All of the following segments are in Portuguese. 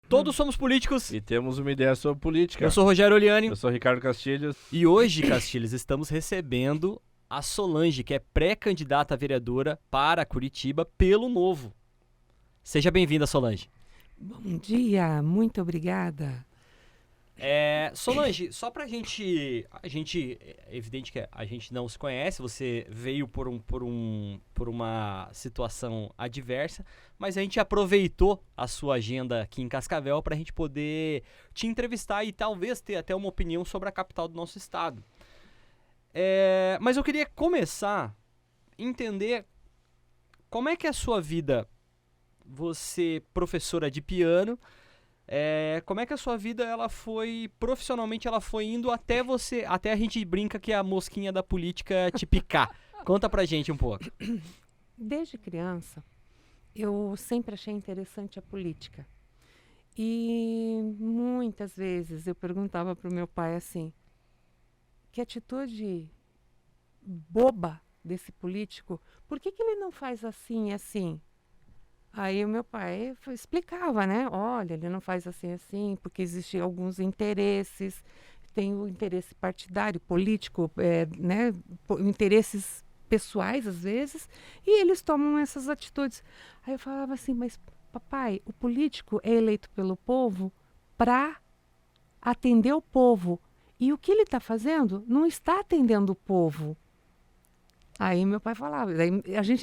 Todos somos políticos. E temos uma ideia sobre política. Eu sou Rogério Oliani. Eu sou Ricardo Castilhos. E hoje, Castilhos, estamos recebendo a Solange, que é pré-candidata a vereadora para Curitiba pelo Novo. Seja bem-vinda, Solange. Bom dia, muito obrigada. Solange, só pra gente, é evidente que a gente não se conhece, você veio por uma situação adversa, mas a gente aproveitou a sua agenda aqui em Cascavel pra gente poder te entrevistar e talvez ter até uma opinião sobre a capital do nosso estado. Mas eu queria começar a entender como é que é a sua vida, você professora de piano, como é que a sua vida profissionalmente ela foi indo até a gente brinca que é a mosquinha da política te picar. Conta pra gente um pouco. Desde criança, eu sempre achei interessante a política. E muitas vezes eu perguntava pro meu pai assim, que atitude boba desse político, por que ele não faz assim e assim? Aí o meu pai explicava, né? Olha, ele não faz assim, assim, porque existem alguns interesses, tem o interesse partidário, político, né? Interesses pessoais, às vezes, e eles tomam essas atitudes. Aí eu falava assim, mas papai, o político é eleito pelo povo para atender o povo. E o que ele está fazendo não está atendendo o povo. Aí meu pai falava,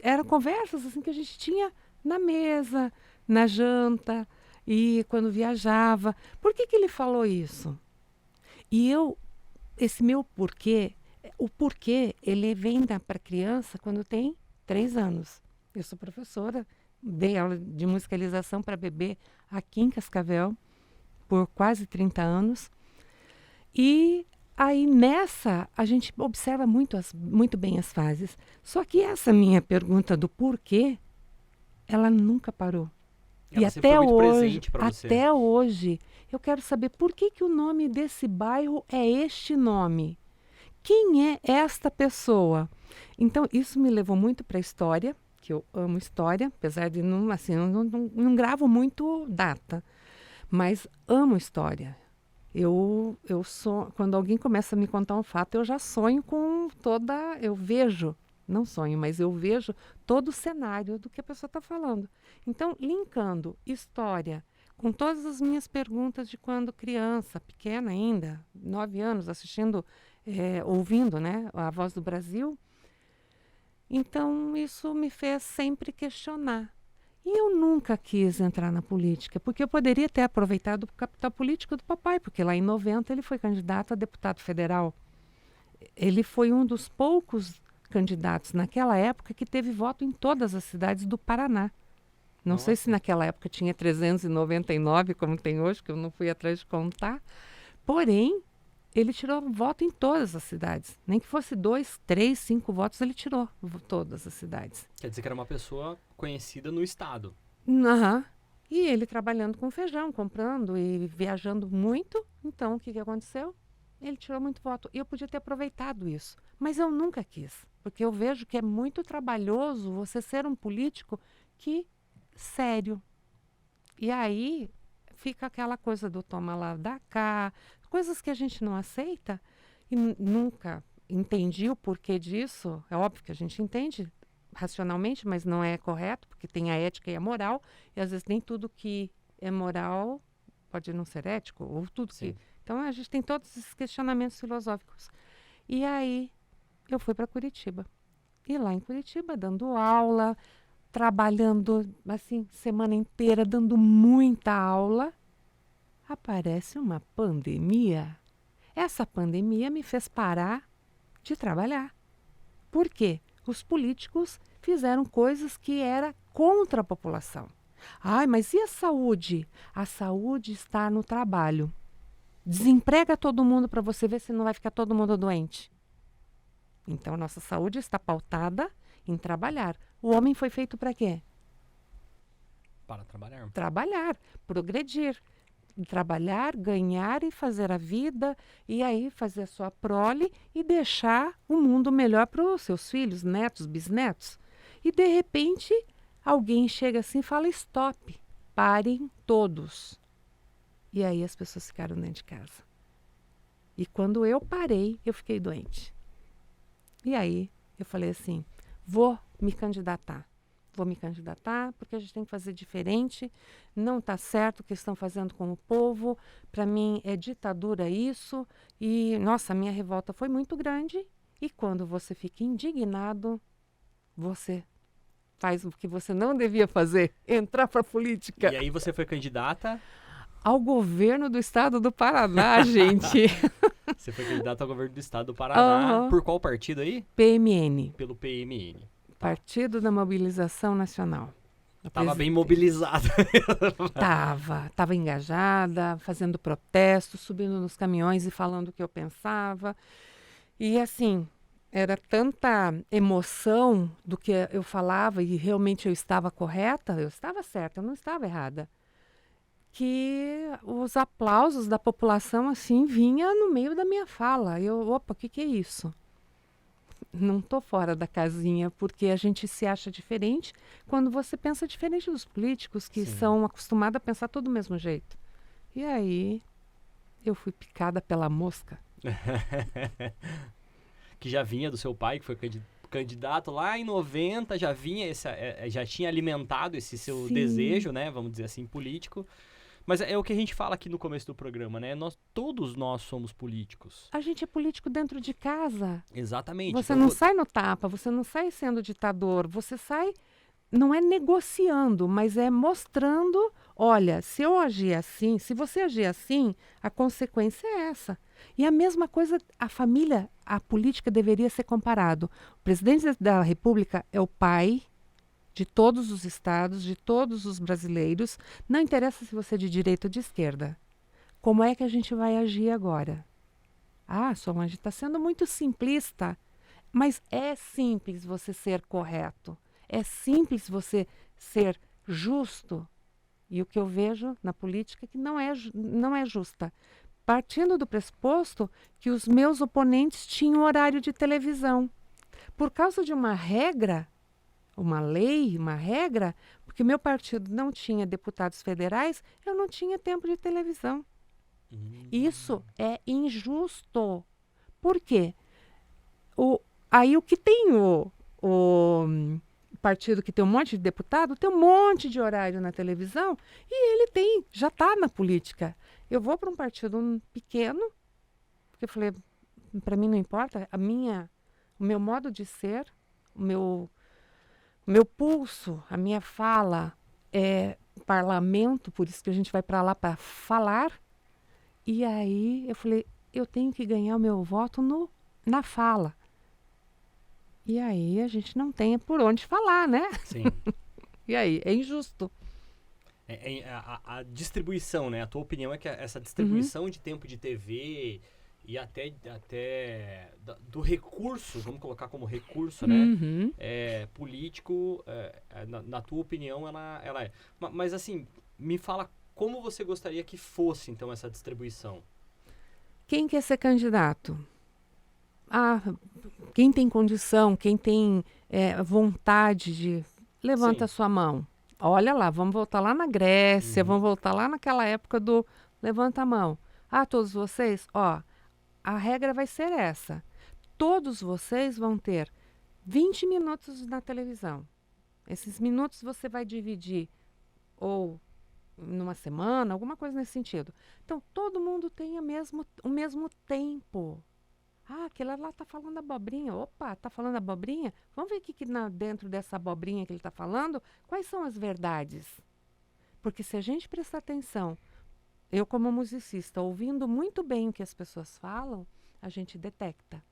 eram conversas assim que a gente tinha na mesa, na janta e quando viajava. Por que ele falou isso? E esse meu porquê, o porquê, ele vem para a criança quando tem 3 anos. Eu sou professora, dei aula de musicalização para bebê aqui em Cascavel por quase 30 anos. E aí nessa a gente observa muito bem as fases. Só que essa minha pergunta do porquê, ela nunca parou. Ela e até hoje, eu quero saber por que o nome desse bairro é este nome. Quem é esta pessoa? Então, isso me levou muito para a história, que eu amo história, apesar de não gravo muito data, mas amo história. Quando alguém começa a me contar um fato, eu já sonho eu vejo, não sonho, mas eu vejo todo o cenário do que a pessoa está falando. Então, linkando história com todas as minhas perguntas de quando criança, pequena ainda, 9 anos, ouvindo, né, a Voz do Brasil, então isso me fez sempre questionar. E eu nunca quis entrar na política, porque eu poderia ter aproveitado o capital político do papai, porque lá em 90 ele foi candidato a deputado federal. Ele foi um dos poucos candidatos naquela época que teve voto em todas as cidades do Paraná. Não sei se naquela época tinha 399, como tem hoje, que eu não fui atrás de contar. Porém, ele tirou voto em todas as cidades. Nem que fosse 2, 3, 5 votos, ele tirou todas as cidades. Quer dizer que era uma pessoa conhecida no estado. Aham. E ele trabalhando com feijão, comprando e viajando muito. Então, o que aconteceu? Ele tirou muito voto. E eu podia ter aproveitado isso. Mas eu nunca quis. Porque eu vejo que é muito trabalhoso você ser um político sério. E aí fica aquela coisa do toma lá, dá cá, coisas que a gente não aceita e nunca entendi o porquê disso. É óbvio que a gente entende racionalmente, mas não é correto, porque tem a ética e a moral, e às vezes nem tudo que é moral pode não ser ético, ou tudo Sim. que... Então a gente tem todos esses questionamentos filosóficos. E aí eu fui para Curitiba. E lá em Curitiba, dando aula, trabalhando assim, semana inteira, dando muita aula, aparece uma pandemia. Essa pandemia me fez parar de trabalhar. Por quê? Os políticos fizeram coisas que eram contra a população. Ai, mas e a saúde? A saúde está no trabalho. Desemprega todo mundo para você ver se não vai ficar todo mundo doente. Então, nossa saúde está pautada em trabalhar. O homem foi feito para quê? Para trabalhar. Trabalhar, progredir. Trabalhar, ganhar e fazer a vida, e aí fazer a sua prole e deixar o mundo melhor para os seus filhos, netos, bisnetos. E, de repente, alguém chega assim e fala, stop, parem todos. E aí as pessoas ficaram dentro de casa. E quando eu parei, eu fiquei doente. E aí eu falei assim, vou me candidatar. Vou me candidatar porque a gente tem que fazer diferente. Não está certo o que estão fazendo com o povo. Para mim é ditadura isso. E, nossa, a minha revolta foi muito grande. E quando você fica indignado, você faz o que você não devia fazer, entrar para a política. E aí você foi candidata? Ao governo do estado do Paraná, gente. Você foi candidata ao governo do estado do Paraná. Aham. Por qual partido aí? PMN, Pelo PMN. Partido da Mobilização Nacional. Tava bem mobilizada. Tava engajada, fazendo protestos, subindo nos caminhões e falando o que eu pensava. E assim, era tanta emoção do que eu falava e realmente eu estava correta, eu estava certa, eu não estava errada. Que os aplausos da população assim vinha no meio da minha fala. Opa, o que é isso? Não estou fora da casinha, porque a gente se acha diferente quando você pensa diferente dos políticos, que Sim. são acostumados a pensar tudo do mesmo jeito. E aí, eu fui picada pela mosca. Que já vinha do seu pai, que foi candidato lá em 90, já vinha, já tinha alimentado esse seu Sim. desejo, né? Vamos dizer assim, político. Mas é o que a gente fala aqui no começo do programa, né? Todos nós somos políticos. A gente é político dentro de casa. Exatamente. Você Então, não sai no tapa, você não sai sendo ditador, você sai, não é negociando, mas é mostrando, olha, se eu agir assim, se você agir assim, a consequência é essa. E a mesma coisa, a família, a política deveria ser comparado. O presidente da República é o pai de todos os estados, de todos os brasileiros. Não interessa se você é de direita ou de esquerda. Como é que a gente vai agir agora? Ah, Solange, está sendo muito simplista. Mas é simples você ser correto. É simples você ser justo. E o que eu vejo na política é que não é justa. Partindo do pressuposto que os meus oponentes tinham horário de televisão. Por causa de uma regra, uma lei, uma regra, porque meu partido não tinha deputados federais, eu não tinha tempo de televisão. Isso é injusto. Por quê? Aí o que tem o partido que tem um monte de deputado, tem um monte de horário na televisão e ele já está na política. Eu vou para um partido pequeno, porque eu falei, para mim não importa, o meu modo de ser, o meu pulso, a minha fala é parlamento, por isso que a gente vai para lá para falar. E aí eu falei, eu tenho que ganhar o meu voto na fala. E aí a gente não tem por onde falar, né? Sim. E aí, é injusto. A distribuição, né? A tua opinião é que essa distribuição de tempo de TV e até do recurso, vamos colocar como recurso, né? Político, na tua opinião, ela é. Mas assim, me fala como você gostaria que fosse, então, essa distribuição. Quem quer ser candidato? Quem tem condição, quem tem vontade de... Levanta a sua mão. Olha lá, vamos voltar lá na Grécia, vamos voltar lá naquela época do levanta a mão. Todos vocês, a regra vai ser essa. Todos vocês vão ter 20 minutos na televisão. Esses minutos você vai dividir ou numa semana, alguma coisa nesse sentido. Então, todo mundo tem o mesmo tempo. Aquele lá está falando abobrinha. Opa, está falando abobrinha? Vamos ver o que dentro dessa abobrinha que ele está falando, quais são as verdades? Porque se a gente prestar atenção, eu como musicista, ouvindo muito bem o que as pessoas falam, a gente detecta.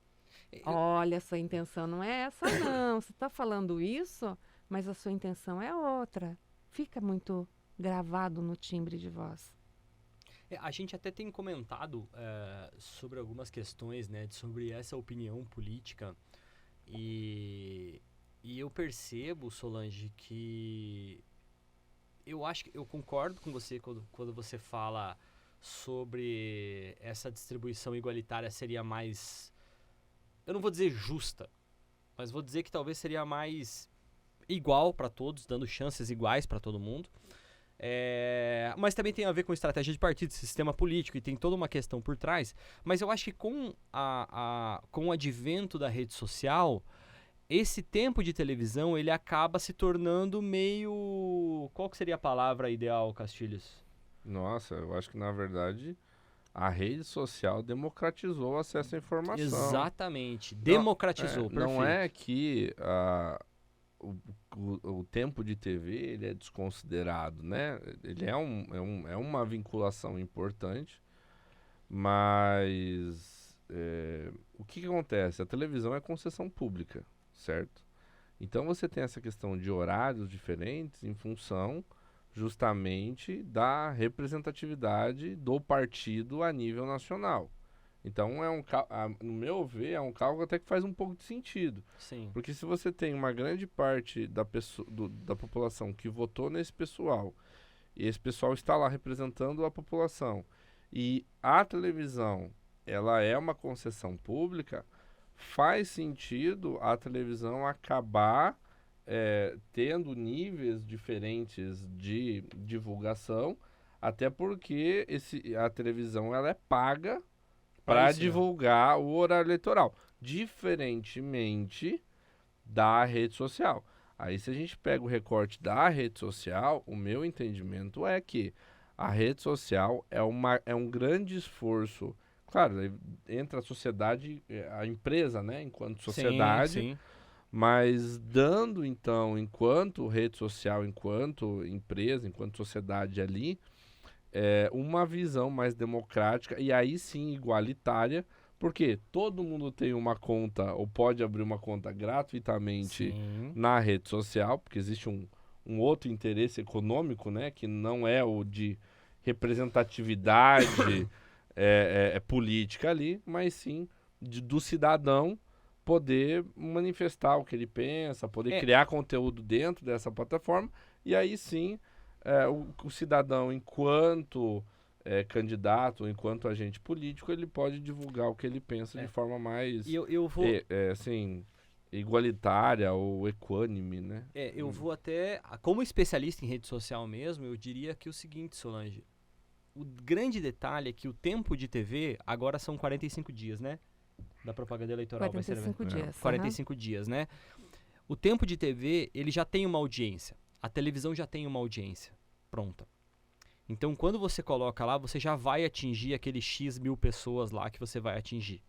Olha, sua intenção não é essa não. Você está falando isso, mas a sua intenção é outra. Fica muito gravado no timbre de voz. A gente até tem comentado sobre algumas questões, né, sobre essa opinião política e eu percebo, Solange, que eu concordo com você quando você fala sobre essa distribuição igualitária seria mais, eu não vou dizer justa, mas vou dizer que talvez seria mais igual para todos, dando chances iguais para todo mundo. Mas também tem a ver com estratégia de partido, sistema político, e tem toda uma questão por trás. Mas eu acho que com o advento da rede social, esse tempo de televisão ele acaba se tornando meio... Qual que seria a palavra ideal, Castilhos? Nossa, eu acho que na verdade a rede social democratizou o acesso à informação. Exatamente, democratizou, perfeito. Não é que o tempo de TV ele é desconsiderado, né? Ele é uma vinculação importante, mas o que acontece? A televisão é concessão pública, certo? Então você tem essa questão de horários diferentes em função justamente da representatividade do partido a nível nacional. Então, no meu ver, é um cálculo até que faz um pouco de sentido. Sim. Porque se você tem uma grande parte da população que votou nesse pessoal, e esse pessoal está lá representando a população, e a televisão, ela é uma concessão pública, faz sentido a televisão acabar tendo níveis diferentes de divulgação, até porque a televisão ela é paga para divulgar o horário eleitoral, diferentemente da rede social. Aí se a gente pega o recorte da rede social, o meu entendimento é que a rede social é um grande esforço. Claro, aí entra a sociedade, a empresa, né, enquanto sociedade, sim. Mas dando, então, enquanto rede social, enquanto empresa, enquanto sociedade ali, uma visão mais democrática e aí sim igualitária, porque todo mundo tem uma conta ou pode abrir uma conta gratuitamente na rede social, porque existe um outro interesse econômico, né, que não é o de representatividade política ali, mas sim do cidadão poder manifestar o que ele pensa, poder criar conteúdo dentro dessa plataforma, e aí sim o cidadão, enquanto candidato, enquanto agente político, ele pode divulgar o que ele pensa de forma mais assim, igualitária ou equânime, né? Eu vou até, como especialista em rede social mesmo, eu diria que o seguinte, Solange, o grande detalhe é que o tempo de TV agora são 45 dias, né? Da propaganda eleitoral. 45 dias. 45 dias, né? O tempo de TV, ele já tem uma audiência. A televisão já tem uma audiência pronta. Então, quando você coloca lá, você já vai atingir aquele X mil pessoas lá que você vai atingir.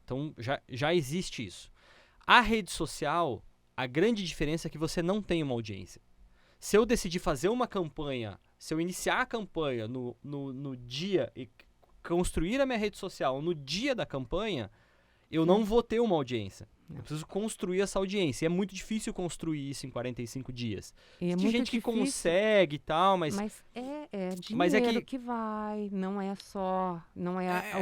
Então, já existe isso. A rede social, a grande diferença é que você não tem uma audiência. Se eu decidir fazer uma campanha, se eu iniciar a campanha no dia e construir a minha rede social no dia da campanha, eu não vou ter uma audiência. Eu preciso construir essa audiência. E é muito difícil construir isso em 45 dias. E tem gente que consegue e tal, mas dinheiro que vai, não é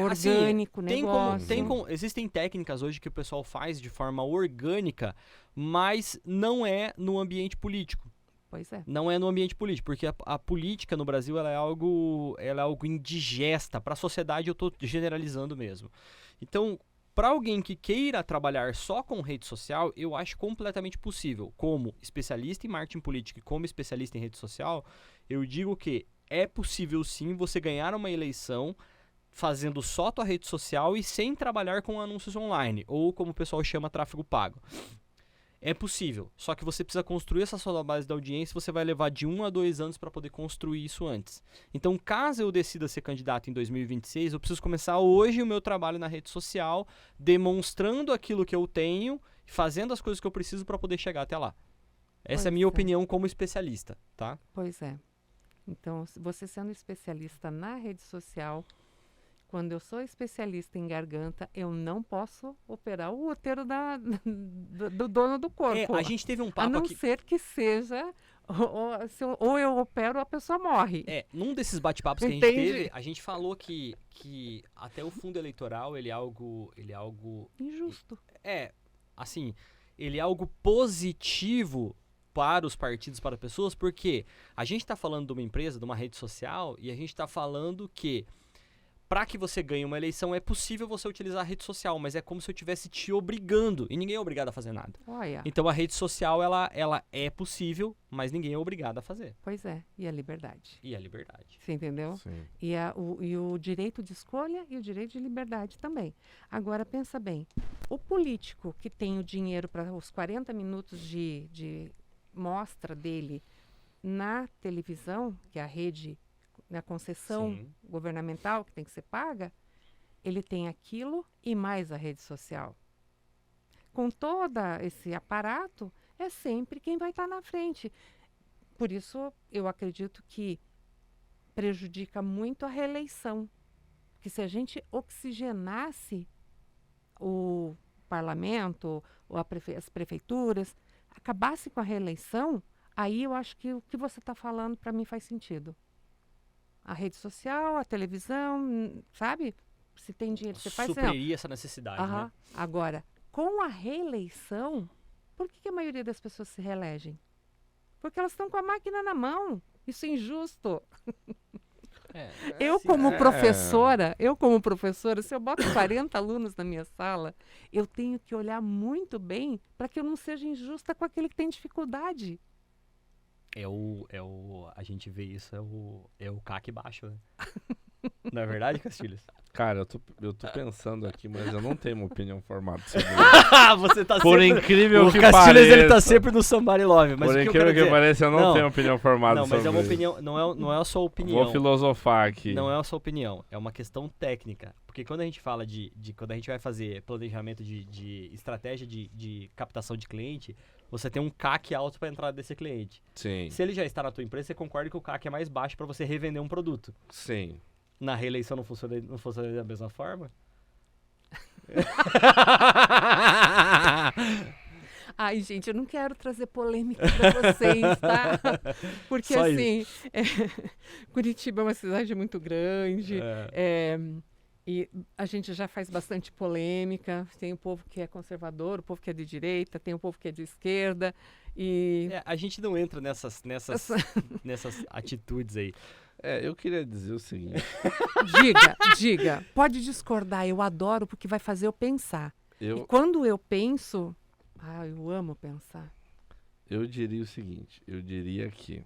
orgânico o negócio. Existem técnicas hoje que o pessoal faz de forma orgânica, mas não é no ambiente político. Pois é. Não é no ambiente político, porque a política no Brasil ela é algo indigesta. Para a sociedade eu estou generalizando mesmo. Então, para alguém que queira trabalhar só com rede social, eu acho completamente possível. Como especialista em marketing político e como especialista em rede social, eu digo que é possível sim você ganhar uma eleição fazendo só tua rede social e sem trabalhar com anúncios online, ou como o pessoal chama, tráfego pago. É possível, só que você precisa construir essa sua base de audiência, você vai levar de 1 a 2 anos para poder construir isso antes. Então, caso eu decida ser candidato em 2026, eu preciso começar hoje o meu trabalho na rede social, demonstrando aquilo que eu tenho, fazendo as coisas que eu preciso para poder chegar até lá. Essa é a minha opinião como especialista, tá? Pois é. Então, você sendo especialista na rede social, quando eu sou especialista em garganta, eu não posso operar o útero do dono do corpo. A gente teve um papo aqui. A não aqui... ser que seja... Ou eu opero ou a pessoa morre. Num desses bate-papos que a gente teve, a gente falou que até o fundo eleitoral, ele é algo... injusto. Assim, ele é algo positivo para os partidos, para as pessoas, porque a gente está falando de uma empresa, de uma rede social, e a gente está falando que pra que você ganhe uma eleição, é possível você utilizar a rede social, mas é como se eu estivesse te obrigando, e ninguém é obrigado a fazer nada. Olha, Então a rede social, ela é possível, mas ninguém é obrigado a fazer. pois é, e a liberdade. E a liberdade. Você entendeu? Sim. E o direito de escolha e o direito de liberdade também. Agora, pensa bem, o político que tem o dinheiro para os 40 minutos de mostra dele na televisão, que é a rede, na concessão Sim. governamental que tem que ser paga, ele tem aquilo e mais a rede social. Com todo esse aparato, é sempre quem vai estar na frente. Por isso, eu acredito que prejudica muito a reeleição. Que se a gente oxigenasse o parlamento, ou as prefeituras, acabasse com a reeleição, aí eu acho que o que você está falando para mim faz sentido. A rede social, a televisão, sabe? Se tem dinheiro, você faz... Não. Supriria essa necessidade, Aham. né? Agora, com a reeleição, por que a maioria das pessoas se reelegem? Porque elas estão com a máquina na mão. Isso é injusto. Eu como professora, se eu boto 40 alunos na minha sala, eu tenho que olhar muito bem para que eu não seja injusta com aquele que tem dificuldade. A gente vê isso, é o CAC baixo, né? Não é verdade, Castilhos? Cara, eu tô pensando aqui, mas eu não tenho uma opinião formada sobre isso. Você tá Por sempre... incrível O que Castilhos, pareça. ele tá sempre no Somebody Love. Mas Por o que eu incrível quero que dizer... pareça, eu não Não. tenho opinião formada Não, sobre mas é uma isso. opinião, não é a sua opinião. Vou filosofar aqui. Não é a sua opinião, é uma questão técnica. Porque quando a gente fala quando a gente vai fazer planejamento de estratégia de captação de cliente, você tem um CAC alto para entrada desse cliente. Sim, Se ele já está na tua empresa, você concorda que o CAC é mais baixo para você revender um produto. sim. Na reeleição não funciona da mesma forma? Ai, gente, eu não quero trazer polêmica para vocês, tá? Porque, Só assim, Curitiba é uma cidade muito grande, e a gente já faz bastante polêmica. Tem o povo que é conservador, o povo que é de direita, tem o povo que é de esquerda, e... A gente não entra nessas atitudes aí. Eu queria dizer o seguinte. Diga. Pode discordar, eu adoro porque vai fazer eu pensar. E Eu, quando eu penso... eu amo pensar. eu diria o seguinte. Eu diria que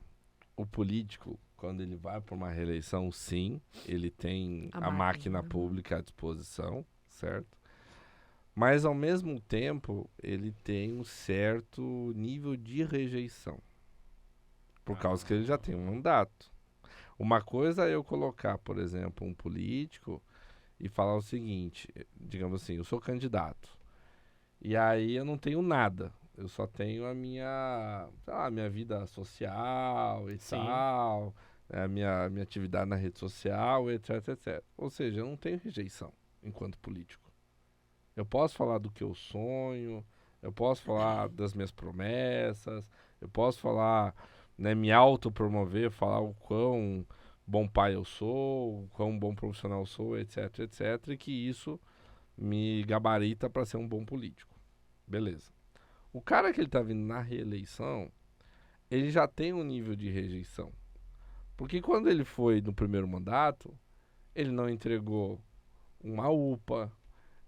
o político, quando ele vai para uma reeleição, sim, ele tem A a máquina máquina, pública à disposição, certo? Mas, ao mesmo tempo, ele tem um certo nível de rejeição. Por causa que ele já tem um mandato. Uma coisa é eu colocar, por exemplo, um político e falar o seguinte, digamos assim, eu sou candidato. E aí eu não tenho nada. Eu só tenho a minha vida social e Sim. tal, a minha atividade na rede social, etc, etc. Ou seja, eu não tenho rejeição enquanto político. Eu posso falar do que eu sonho, eu posso falar das minhas promessas, eu posso falar, né, me autopromover, falar o quão bom pai eu sou, o quão bom profissional eu sou, etc, etc, e que isso me gabarita para ser um bom político. Beleza. O cara que ele tá vindo na reeleição, ele já tem um nível de rejeição. Porque quando ele foi no primeiro mandato, ele não entregou uma UPA,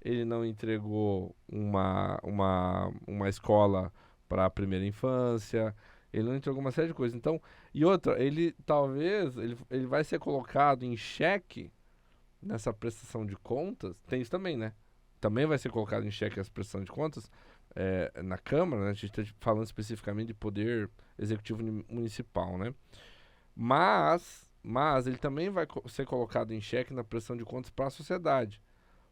ele não entregou uma escola para a primeira infância, ele não entregou uma série de coisas. Então, e outra, ele vai ser colocado em xeque nessa prestação de contas. Tem isso também, né? Também vai ser colocado em xeque essa prestação de contas na Câmara, né? A gente está falando especificamente de poder executivo municipal, né? Mas ele também vai ser colocado em xeque na prestação de contas para a sociedade.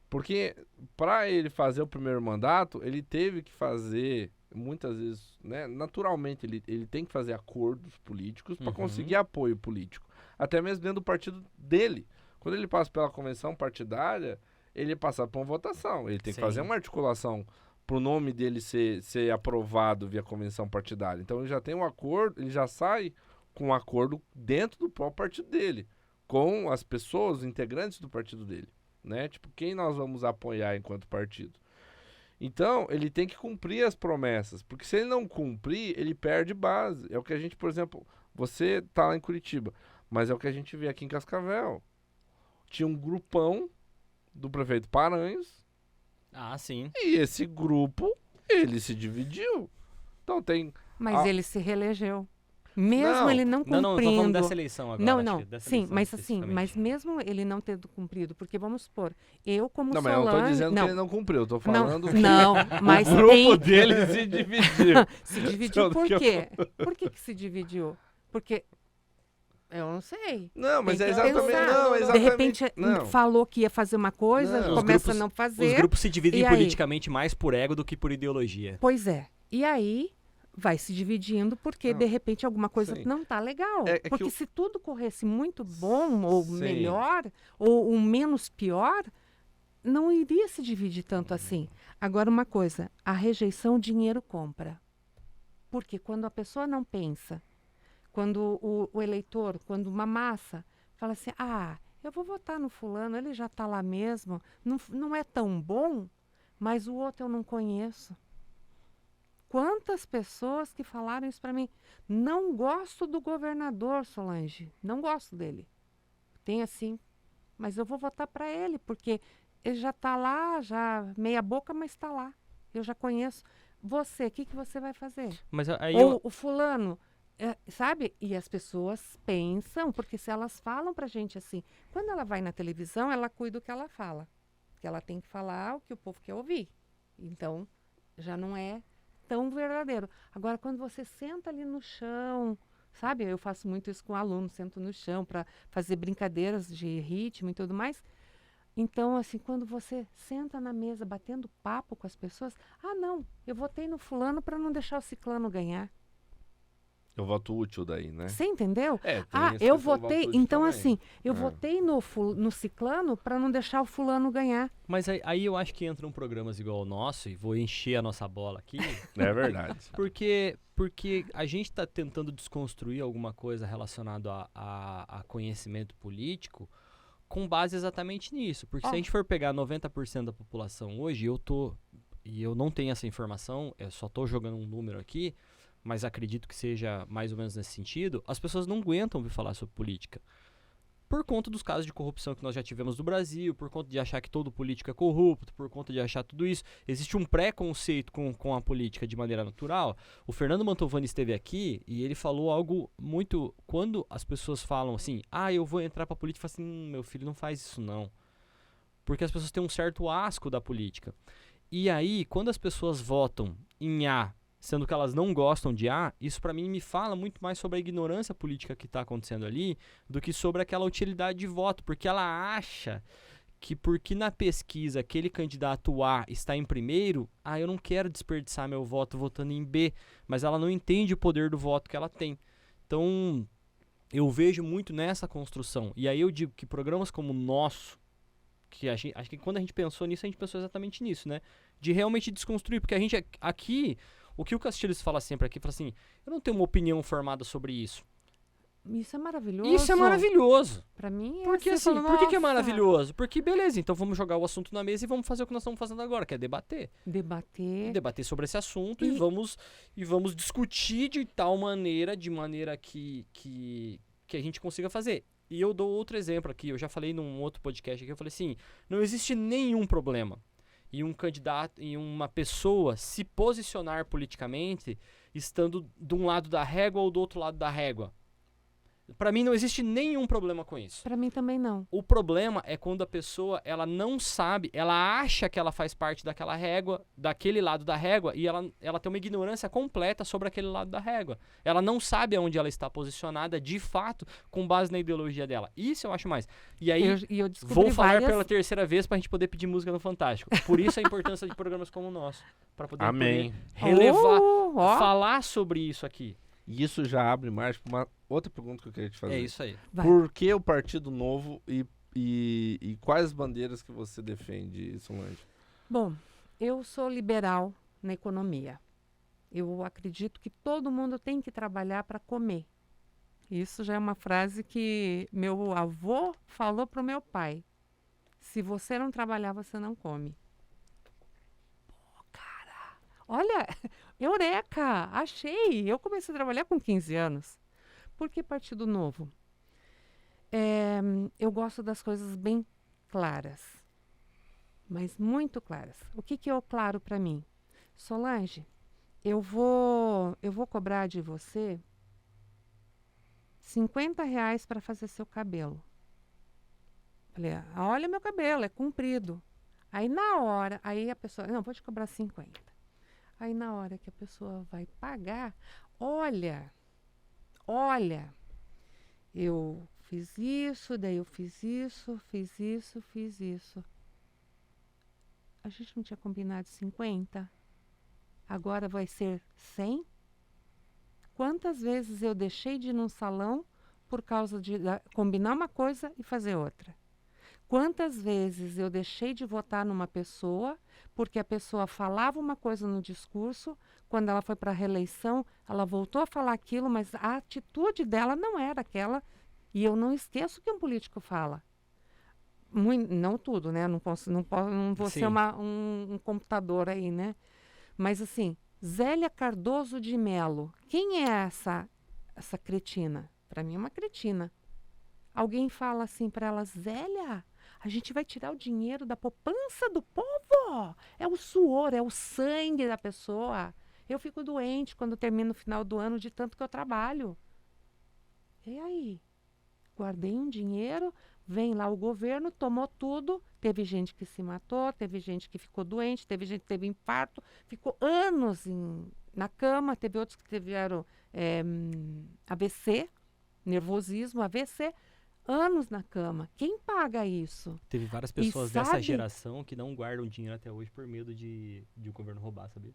Porque para ele fazer o primeiro mandato, ele teve que fazer, muitas vezes, né, naturalmente, ele tem que fazer acordos políticos para conseguir apoio político. Até mesmo dentro do partido dele. Quando ele passa pela convenção partidária, ele passa por uma votação. Ele tem que fazer uma articulação para o nome dele ser aprovado via convenção partidária. Então ele já tem um acordo, ele já sai com um acordo dentro do próprio partido dele, com as pessoas, os integrantes do partido dele. Né? Tipo, quem nós vamos apoiar enquanto partido. Então, ele tem que cumprir as promessas, porque se ele não cumprir, ele perde base. É o que a gente, por exemplo, você tá lá em Curitiba, mas é o que a gente vê aqui em Cascavel. tinha um grupão do prefeito Paranhos Ah, sim. e esse grupo, ele se dividiu. Então tem... Mas ele se reelegeu. Mesmo Não. ele não Não, não, tô falando cumprindo. dessa eleição agora. Não, acho não, que dessa sim, eleição mas assim, especificamente. mas mesmo ele não tendo cumprido, porque vamos supor, eu como Não, mas eu Solange... não tô dizendo não, que ele não cumpriu, eu tô não, falando que não, mas o grupo tem... dele se dividiu. Se dividiu Então, por que eu- quê? Por que se dividiu? Porque eu não sei. Não, mas Tem é que exatamente... pensar. Não, De exatamente... repente não. falou que ia fazer uma coisa, Não. Os começa grupos- a não Os fazer. grupos se dividem E aí? politicamente mais por ego do que por ideologia. Pois é. E aí vai se dividindo porque Não. de repente alguma coisa Sim. não tá legal. É que porque o- se tudo corresse muito bom ou Sim. melhor ou um menos pior, não iria se dividir tanto assim. Agora uma coisa, a rejeição o dinheiro compra. Porque quando a pessoa não pensa, quando o eleitor, quando uma massa fala assim, eu vou votar no fulano, ele já está lá mesmo, não é tão bom, mas o outro eu não conheço. Quantas pessoas que falaram isso para mim? Não gosto do governador, Solange, não gosto dele. Tem assim, mas eu vou votar para ele, porque ele já está lá, já meia boca, mas está lá. Eu já conheço. Você, o que você vai fazer? Mas aí Ou o fulano, sabe? E as pessoas pensam, porque se elas falam pra gente assim, quando ela vai na televisão, ela cuida do que ela fala. Porque ela tem que falar o que o povo quer ouvir. Então, já não é tão verdadeiro. Agora, quando você senta ali no chão, sabe? Eu faço muito isso com alunos, sento no chão para fazer brincadeiras de ritmo e tudo mais. Então, assim, quando você senta na mesa batendo papo com as pessoas, não, eu votei no fulano para não deixar o ciclano ganhar. Eu voto útil daí, né? Você entendeu? É, tem essa Eu questão do votei, voto útil então também. assim, eu É. votei no ciclano para não deixar o fulano ganhar. Mas aí eu acho que entram programas igual o nosso, e vou encher a nossa bola aqui, É verdade. porque a gente está tentando desconstruir alguma coisa relacionada a conhecimento político com base exatamente nisso. Porque se a gente for pegar 90% da população hoje, e eu não tenho essa informação, eu só estou jogando um número aqui, mas acredito que seja mais ou menos nesse sentido, as pessoas não aguentam ouvir falar sobre política. Por conta dos casos de corrupção que nós já tivemos no Brasil, por conta de achar que todo político é corrupto, por conta de achar tudo isso. Existe um preconceito com a política de maneira natural. O Fernando Mantovani esteve aqui e ele falou algo muito... Quando as pessoas falam assim, eu vou entrar pra política, eu falo assim, meu filho, não faz isso não. Porque as pessoas têm um certo asco da política. E aí, quando as pessoas votam em A, sendo que elas não gostam de A, isso pra mim me fala muito mais sobre a ignorância política que tá acontecendo ali do que sobre aquela utilidade de voto, porque ela acha que porque na pesquisa aquele candidato A está em primeiro, eu não quero desperdiçar meu voto votando em B, mas ela não entende o poder do voto que ela tem. Então, eu vejo muito nessa construção. E aí eu digo que programas como o nosso, que acho que quando a gente pensou nisso, a gente pensou exatamente nisso, né? De realmente desconstruir, porque a gente aqui, o que o Castilhos fala sempre aqui, fala assim, eu não tenho uma opinião formada sobre isso. Isso é maravilhoso. Isso é maravilhoso. Pra mim, Porque você assim, fala, por que é "Nossa, maravilhoso? Porque beleza, então vamos jogar o assunto na mesa e vamos fazer o que nós estamos fazendo agora, que é debater. Debater. Debater sobre esse assunto E- e vamos discutir de tal maneira, que a gente consiga fazer. E eu dou outro exemplo aqui, eu já falei num outro podcast aqui, eu falei assim, não existe nenhum problema em um candidato, em uma pessoa se posicionar politicamente estando de um lado da régua ou do outro lado da régua. Pra mim não existe nenhum problema com isso. Pra mim também não. O problema é quando a pessoa, ela não sabe, ela acha que ela faz parte daquela régua, daquele lado da régua, e ela tem uma ignorância completa sobre aquele lado da régua. Ela não sabe aonde ela está posicionada, de fato, com base na ideologia dela. Isso eu acho mais. E aí, Eu descobri vou falar várias... pela terceira vez pra gente poder pedir música no Fantástico. Por isso a importância de programas como o nosso. Pra poder, Amém. relevar, Ó, falar sobre isso aqui. E isso já abre margem para uma outra pergunta que eu queria te fazer. É isso aí. vai. Por que o Partido Novo e quais bandeiras que você defende, Solange? Bom, eu sou liberal na economia. Eu acredito que todo mundo tem que trabalhar para comer. Isso já é uma frase que meu avô falou para o meu pai. Se você não trabalhar, você não come. Pô, cara, olha, eureka, achei. Eu comecei a trabalhar com 15 anos. Por que Partido Novo? Eu gosto das coisas bem claras, mas muito claras. O que que é o claro para mim? Solange, eu vou cobrar de você R$ 50 para fazer seu cabelo. Falei, olha meu cabelo, é comprido. Aí na hora, aí a pessoa, não, vou te cobrar 50. Aí na hora que a pessoa vai pagar, olha, eu fiz isso, daí eu fiz isso, fiz isso, fiz isso. A gente não tinha combinado 50? Agora vai ser 100? Quantas vezes eu deixei de ir num salão por causa de combinar uma coisa e fazer outra? Quantas vezes eu deixei de votar numa pessoa porque a pessoa falava uma coisa no discurso, quando ela foi para a reeleição, ela voltou a falar aquilo, mas a atitude dela não era aquela. E eu não esqueço o que um político fala. Não tudo, né? Não vou ser Sim. um computador aí, né? Mas assim, Zélia Cardoso de Mello. Quem é essa cretina? Para mim é uma cretina. Alguém fala assim para ela, Zélia, a gente vai tirar o dinheiro da poupança do povo. É o suor, é o sangue da pessoa. Eu fico doente quando termina o final do ano de tanto que eu trabalho. E aí? Guardei um dinheiro, vem lá o governo, tomou tudo. Teve gente que se matou, teve gente que ficou doente, teve gente que teve infarto, ficou anos na cama, teve outros que tiveram AVC, nervosismo, AVC, anos na cama. Quem paga isso? Teve várias E pessoas dessa sabe, geração que não guardam dinheiro até hoje por medo de o governo roubar, sabia?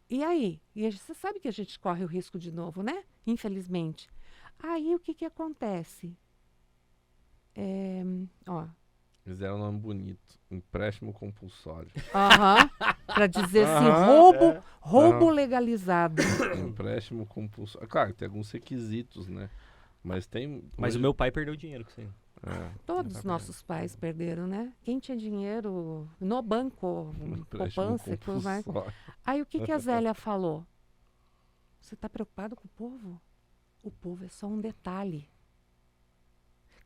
e aí? Você sabe que a gente corre o risco de novo, né? Infelizmente. Aí o que que acontece? Ó, Fizeram um nome bonito. Empréstimo compulsório. para dizer assim, Aham, roubo Aham. legalizado. Empréstimo compulsório. Claro, tem alguns requisitos, né? Mas tem. Mas o hoje- meu pai perdeu dinheiro com isso aí. Todos os nossos pais perderam, né? Quem tinha dinheiro no banco, Empréstimo poupança, tudo mais. compulsório. Aí o que que a Zélia falou? Você está preocupado com o povo? O povo é só um detalhe.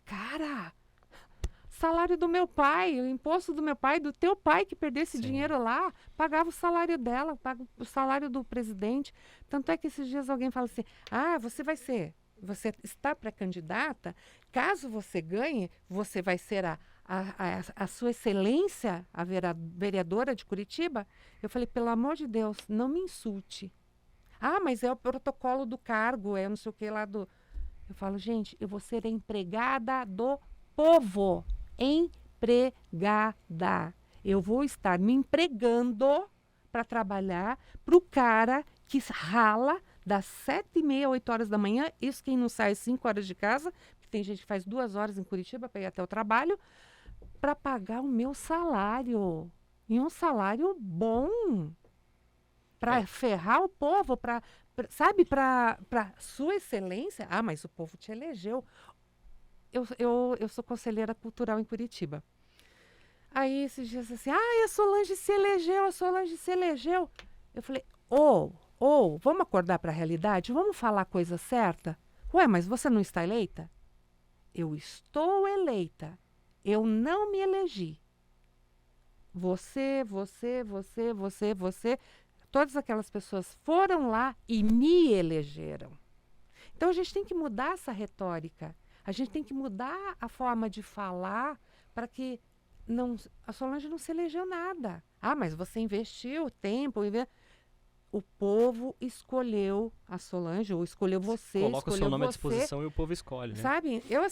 Cara, salário do meu pai, o imposto do meu pai, do teu pai que perdeu esse Sim. dinheiro lá, pagava o salário dela, paga o salário do presidente. Tanto é que esses dias alguém fala assim: você está pré-candidata, caso você ganhe, você vai ser a sua excelência, a vereadora de Curitiba. Eu falei, pelo amor de Deus, não me insulte. Ah, mas é o protocolo do cargo, é não sei o que lá do... Eu falo, gente, eu vou ser a empregada do povo. Empregada. Eu vou estar me empregando para trabalhar para o cara que rala das 7h30, 8 horas da manhã, isso quem não sai 5 horas de casa, porque tem gente que faz 2 horas em Curitiba para ir até o trabalho, para pagar o meu salário. E um salário bom. Para ferrar o povo, sabe, para sua excelência. Ah, mas o povo te elegeu. Eu sou conselheira cultural em Curitiba. Aí esses dias assim, a Solange se elegeu, a Solange se elegeu. Eu falei, vamos acordar para a realidade? Vamos falar a coisa certa? Ué, mas você não está eleita? Eu estou eleita. Eu não me elegi. Você, todas aquelas pessoas foram lá e me elegeram. Então a gente tem que mudar essa retórica. A gente tem que mudar a forma de falar para que a Solange não se elegeu nada. Ah, mas você investiu tempo. O povo escolheu a Solange, ou escolheu você, Coloca o seu escolheu nome à você. disposição e o povo escolhe, né? Sabe, eu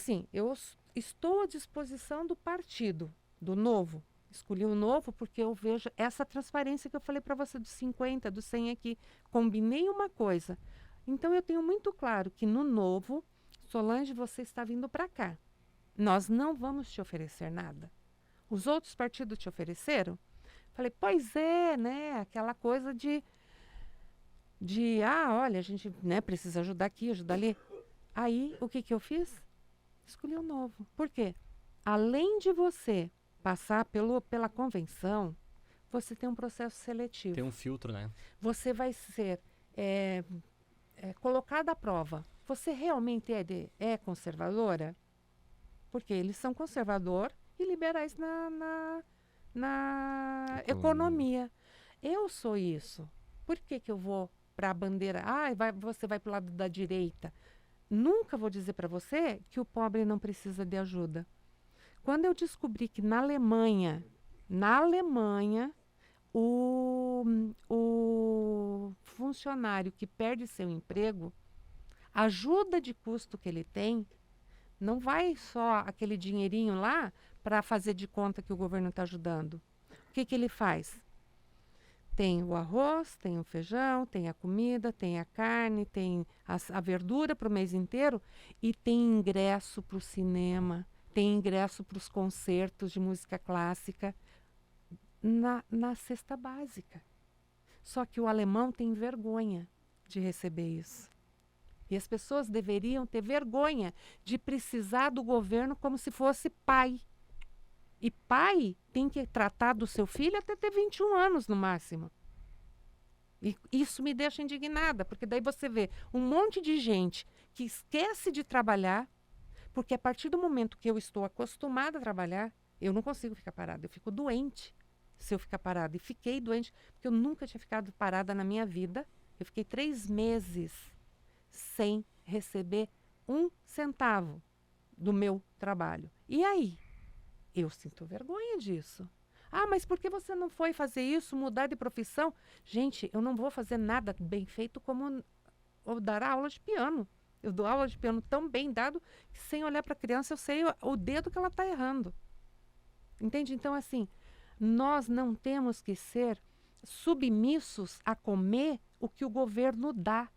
estou à disposição do partido, do Novo. Escolhi o Novo porque eu vejo essa transparência que eu falei para você dos 50, dos 100 aqui. Combinei uma coisa. Então eu tenho muito claro que no Novo, Solange, você está vindo para cá. Nós não vamos te oferecer nada. Os outros partidos te ofereceram? Falei, pois é, né? Aquela coisa de olha, a gente, né, precisa ajudar aqui, ajudar ali. Aí, o que eu fiz? Escolhi o Novo. Por quê? Além de você passar pela convenção, você tem um processo seletivo. Tem um filtro, né? Você vai ser colocado à prova. Você realmente é conservadora? Porque eles são conservador e liberais na Economia. economia. Eu sou isso. Por que que eu vou para a bandeira? Você vai para o lado da direita. Nunca vou dizer para você que o pobre não precisa de ajuda. Quando eu descobri que na Alemanha, o funcionário que perde seu emprego, a ajuda de custo que ele tem, não vai só aquele dinheirinho lá para fazer de conta que o governo está ajudando. O que que ele faz? Tem o arroz, tem o feijão, tem a comida, tem a carne, tem a verdura para o mês inteiro e tem ingresso para o cinema, tem ingresso para os concertos de música clássica na cesta básica. Só que o alemão tem vergonha de receber isso. E as pessoas deveriam ter vergonha de precisar do governo como se fosse pai. E pai tem que tratar do seu filho até ter 21 anos no máximo. E isso me deixa indignada, porque daí você vê um monte de gente que esquece de trabalhar, porque a partir do momento que eu estou acostumada a trabalhar, eu não consigo ficar parada, eu fico doente se eu ficar parada. E fiquei doente, porque eu nunca tinha ficado parada na minha vida. Eu fiquei 3 meses sem receber 1 centavo do meu trabalho. E aí? Eu sinto vergonha disso. Ah, mas por que você não foi fazer isso, mudar de profissão? Gente, eu não vou fazer nada bem feito como eu dar aula de piano. Eu dou aula de piano tão bem dado que sem olhar para a criança eu sei o dedo que ela está errando. Entende? Então, assim, nós não temos que ser submissos a comer o que o governo dá.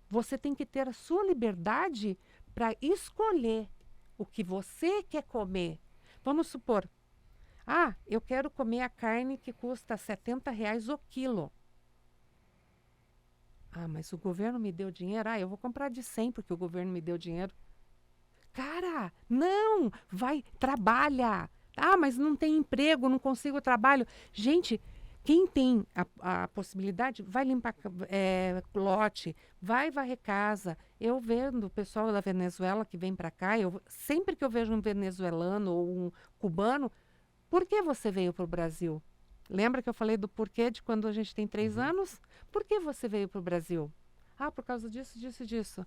Você tem que ter a sua liberdade para escolher o que você quer comer. Vamos supor, eu quero comer a carne que custa R$ 70 o quilo. Mas o governo me deu dinheiro. Eu vou comprar de 100 porque o governo me deu dinheiro. Cara, não, vai, trabalha. Mas não tem emprego, não consigo trabalho. Gente, quem tem a possibilidade, vai limpar lote, vai varrer casa. Eu vendo o pessoal da Venezuela que vem para cá, sempre que eu vejo um venezuelano ou um cubano, por que você veio para o Brasil? Lembra que eu falei do porquê de quando a gente tem 3 anos? Por que você veio para o Brasil? Por causa disso, disso, disso.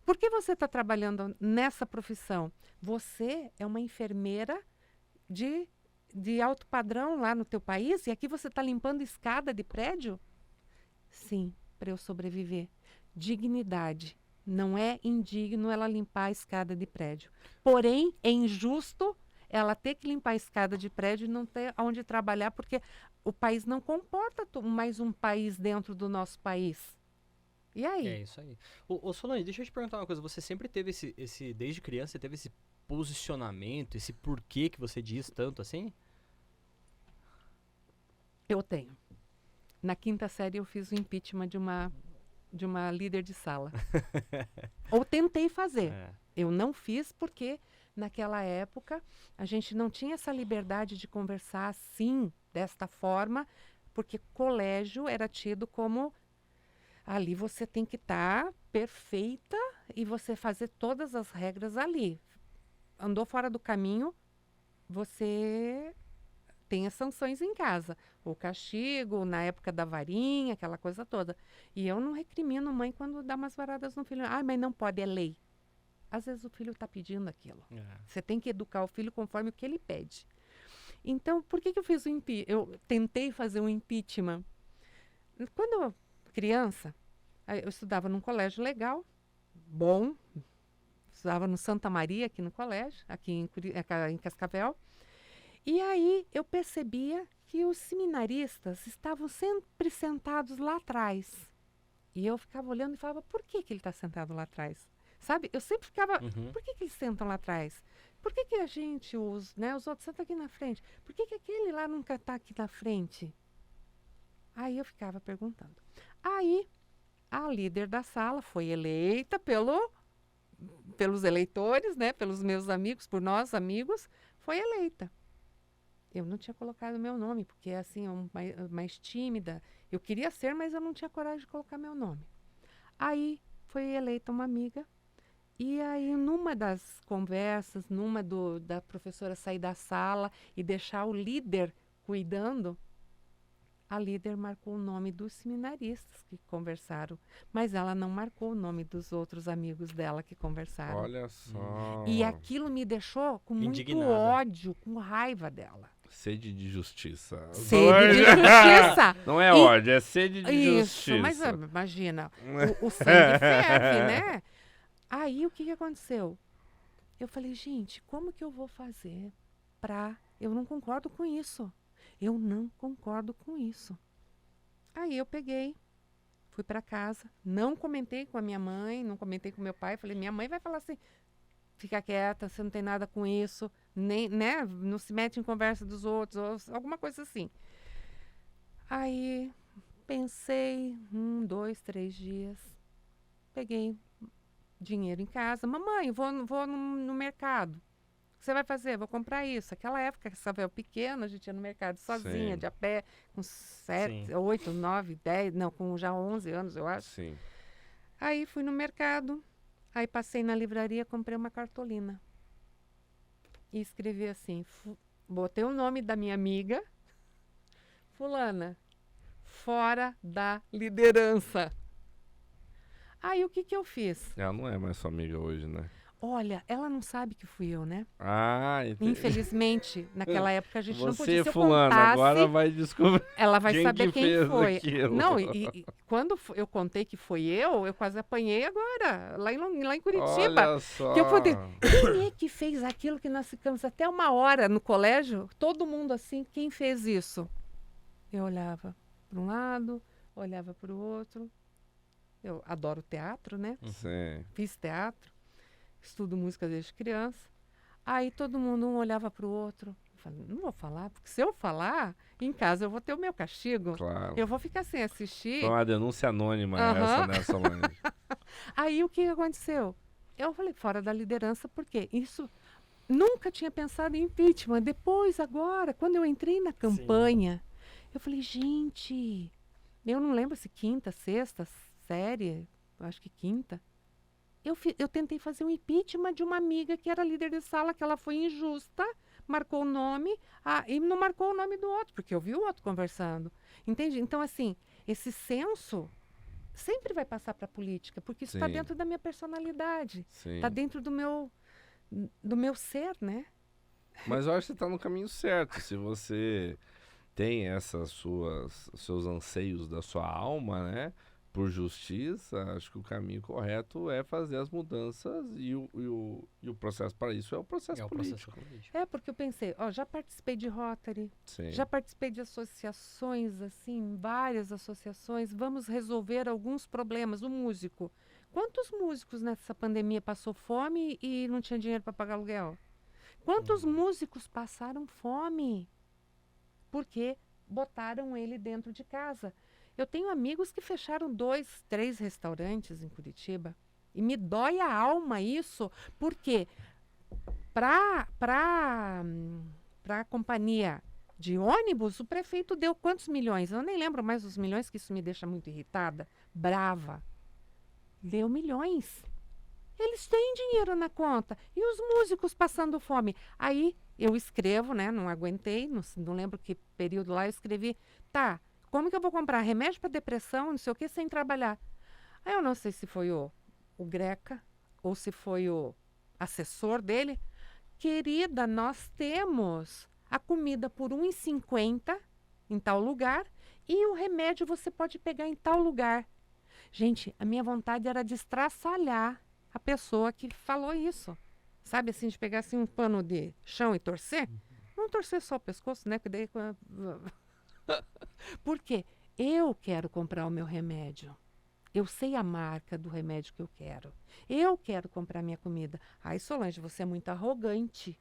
Por que você está trabalhando nessa profissão? Você é uma enfermeira de alto padrão lá no teu país e aqui você está limpando escada de prédio? Sim, para eu sobreviver. Dignidade. Não é indigno ela limpar a escada de prédio. Porém, é injusto ela ter que limpar a escada de prédio e não ter onde trabalhar, porque o país não comporta mais um país dentro do nosso país. E aí? É isso aí. Ô Solange, deixa eu te perguntar uma coisa. Você sempre teve desde criança, você teve esse posicionamento, esse porquê que você diz tanto assim? Eu tenho. Na 5ª série eu fiz o impeachment de uma líder de sala. Ou tentei fazer. Eu não fiz porque naquela época a gente não tinha essa liberdade de conversar assim, desta forma, porque colégio era tido como ali você tem que estar perfeita e você fazer todas as regras ali. Andou fora do caminho, você tem as sanções em casa. O castigo, na época da varinha, aquela coisa toda. E eu não recrimino mãe quando dá umas varadas no filho. Mas não pode, é lei. Às vezes o filho está pedindo aquilo. Você tem que educar o filho conforme o que ele pede. Então, por que eu fiz eu tentei fazer um impeachment? Quando eu criança, eu estudava num colégio legal, bom. Estudava no Santa Maria, aqui no colégio, aqui em Cascavel. E aí eu percebia que os seminaristas estavam sempre sentados lá atrás. E eu ficava olhando e falava, por que ele está sentado lá atrás? Sabe? Eu sempre ficava, por que eles sentam lá atrás? Por que a gente, os outros sentam aqui na frente? Por que aquele lá nunca está aqui na frente? Aí eu ficava perguntando. Aí a líder da sala foi eleita pelos eleitores, pelos meus amigos, por nós amigos, foi eleita. Eu não tinha colocado meu nome, porque assim, mais tímida. Eu queria ser, mas eu não tinha coragem de colocar meu nome. Aí foi eleita uma amiga E aí, numa das conversas, da professora sair da sala e deixar o líder cuidando, a líder marcou o nome dos seminaristas que conversaram, mas ela não marcou o nome dos outros amigos dela que conversaram. Olha só. E aquilo me deixou com muito Indignada. ódio, com raiva dela. Sede de justiça. Sede de justiça. Não é E- ódio, é sede de Isso, justiça. mas imagina, o sangue ferve, né? Aí o que aconteceu? Eu falei, gente, como que eu vou fazer pra... Eu não concordo com isso. Eu não concordo com isso. Aí eu peguei, fui pra casa, não comentei com a minha mãe, não comentei com meu pai. Falei, minha mãe vai falar assim, fica quieta, você não tem nada com isso, nem, né? Não se mete em conversa dos outros, ou alguma coisa assim. Aí pensei, 2, 3 dias, peguei dinheiro em casa. Mamãe, vou no mercado. O que você vai fazer? Vou comprar isso. Aquela época, que Savel pequeno, a gente ia no mercado sozinha, Sim. de a pé, com 7, Sim. 8, 9, 10, não, com já 11 anos, eu acho. Sim. Aí fui no mercado, aí passei na livraria, comprei uma cartolina. E escrevi assim, botei o nome da minha amiga, fulana, fora da liderança. Aí o que eu fiz? Ela não é mais sua amiga hoje, né? Olha, ela não sabe que fui eu, né? Ah, entendi. Infelizmente, naquela época a gente não podia. Você, Se eu fulano, contasse, agora vai descobrir ela vai quem saber que quem fez foi. aquilo. Não, e quando eu contei que foi eu quase apanhei agora, lá em Curitiba. Olha só. Que eu falei, quem é que fez aquilo que nós ficamos até 1 hora no colégio? Todo mundo assim, quem fez isso? Eu olhava para um lado, olhava para o outro. Eu adoro teatro, né? Sim. Fiz teatro, estudo música desde criança. Aí todo mundo um olhava para o outro. Eu falei, não vou falar, porque se eu falar, em casa eu vou ter o meu castigo. Claro. Eu vou ficar sem assistir. Foi uma denúncia anônima Aham. essa, né, Solange? Aí o que aconteceu? Eu falei, fora da liderança, porque isso nunca tinha pensado em impeachment. Depois, agora, quando eu entrei na campanha, eu falei, gente, eu não lembro se quinta, sexta série, eu acho que quinta. Eu tentei fazer um impeachment de uma amiga que era líder de sala, que ela foi injusta, marcou o nome, e não marcou o nome do outro, porque eu vi o outro conversando. Entende? Então, assim, esse senso sempre vai passar para a política, porque isso está Sim. dentro da minha personalidade, Sim. está dentro do meu ser, né? Mas eu acho que você tá no caminho certo. Se você tem seus anseios da sua alma, né? Por justiça, acho que o caminho correto é fazer as mudanças e o processo para isso é o processo É o político. processo político. É porque eu pensei, ó, já participei de Rotary, Sim. já participei de associações, assim, várias associações. Vamos resolver alguns problemas. O músico. Quantos músicos nessa pandemia passou fome e não tinha dinheiro para pagar aluguel? Quantos músicos passaram fome? Porque botaram ele dentro de casa. Eu tenho amigos que fecharam 2, 3 restaurantes em Curitiba. E me dói a alma isso, porque para a companhia de ônibus, o prefeito deu quantos milhões? Eu nem lembro mais os milhões, que isso me deixa muito irritada, brava. Deu milhões. Eles têm dinheiro na conta. E os músicos passando fome. Aí eu escrevo, né? Não aguentei, não lembro que período lá, eu escrevi, tá, como que eu vou comprar remédio para depressão, não sei o que, sem trabalhar? Aí eu não sei se foi o Greca ou se foi o assessor dele. Querida, nós temos a comida por R$1,50 em tal lugar e o remédio você pode pegar em tal lugar. Gente, a minha vontade era de estraçalhar a pessoa que falou isso. Sabe assim, de pegar assim, um pano de chão e torcer? Não torcer só o pescoço, né? Que daí... Porque eu quero comprar o meu remédio. Eu sei a marca do remédio que eu quero. Eu quero comprar minha comida. Ai, Solange, você é muito arrogante.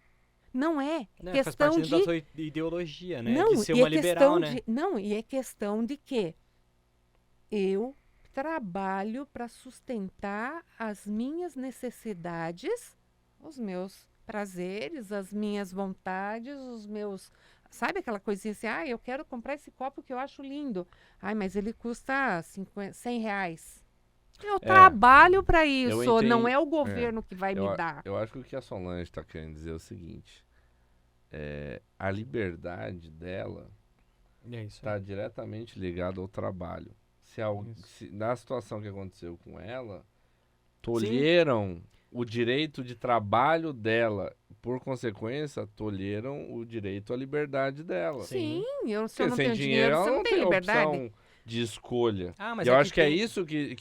Não é Não, faz questão parte de... da sua ideologia, né? Não, De ser e uma é liberal, questão né? de... Não, e é questão de que eu trabalho para sustentar as minhas necessidades, os meus prazeres, as minhas vontades, os meus... Sabe aquela coisinha assim, eu quero comprar esse copo que eu acho lindo. Ai, mas ele custa R$100. Eu trabalho para eu isso, não entendo. é o governo que vai me dar. Eu acho que o que a Solange está querendo dizer é o seguinte: a liberdade dela É isso. está diretamente ligada ao trabalho. Se na situação que aconteceu com ela, tolheram o direito de trabalho dela, por consequência, tolheram o direito à liberdade dela. Sim, se eu Porque não sem tenho dinheiro, você ela não tem liberdade. opção de escolha. Ah, mas Eu é acho que é tem- isso que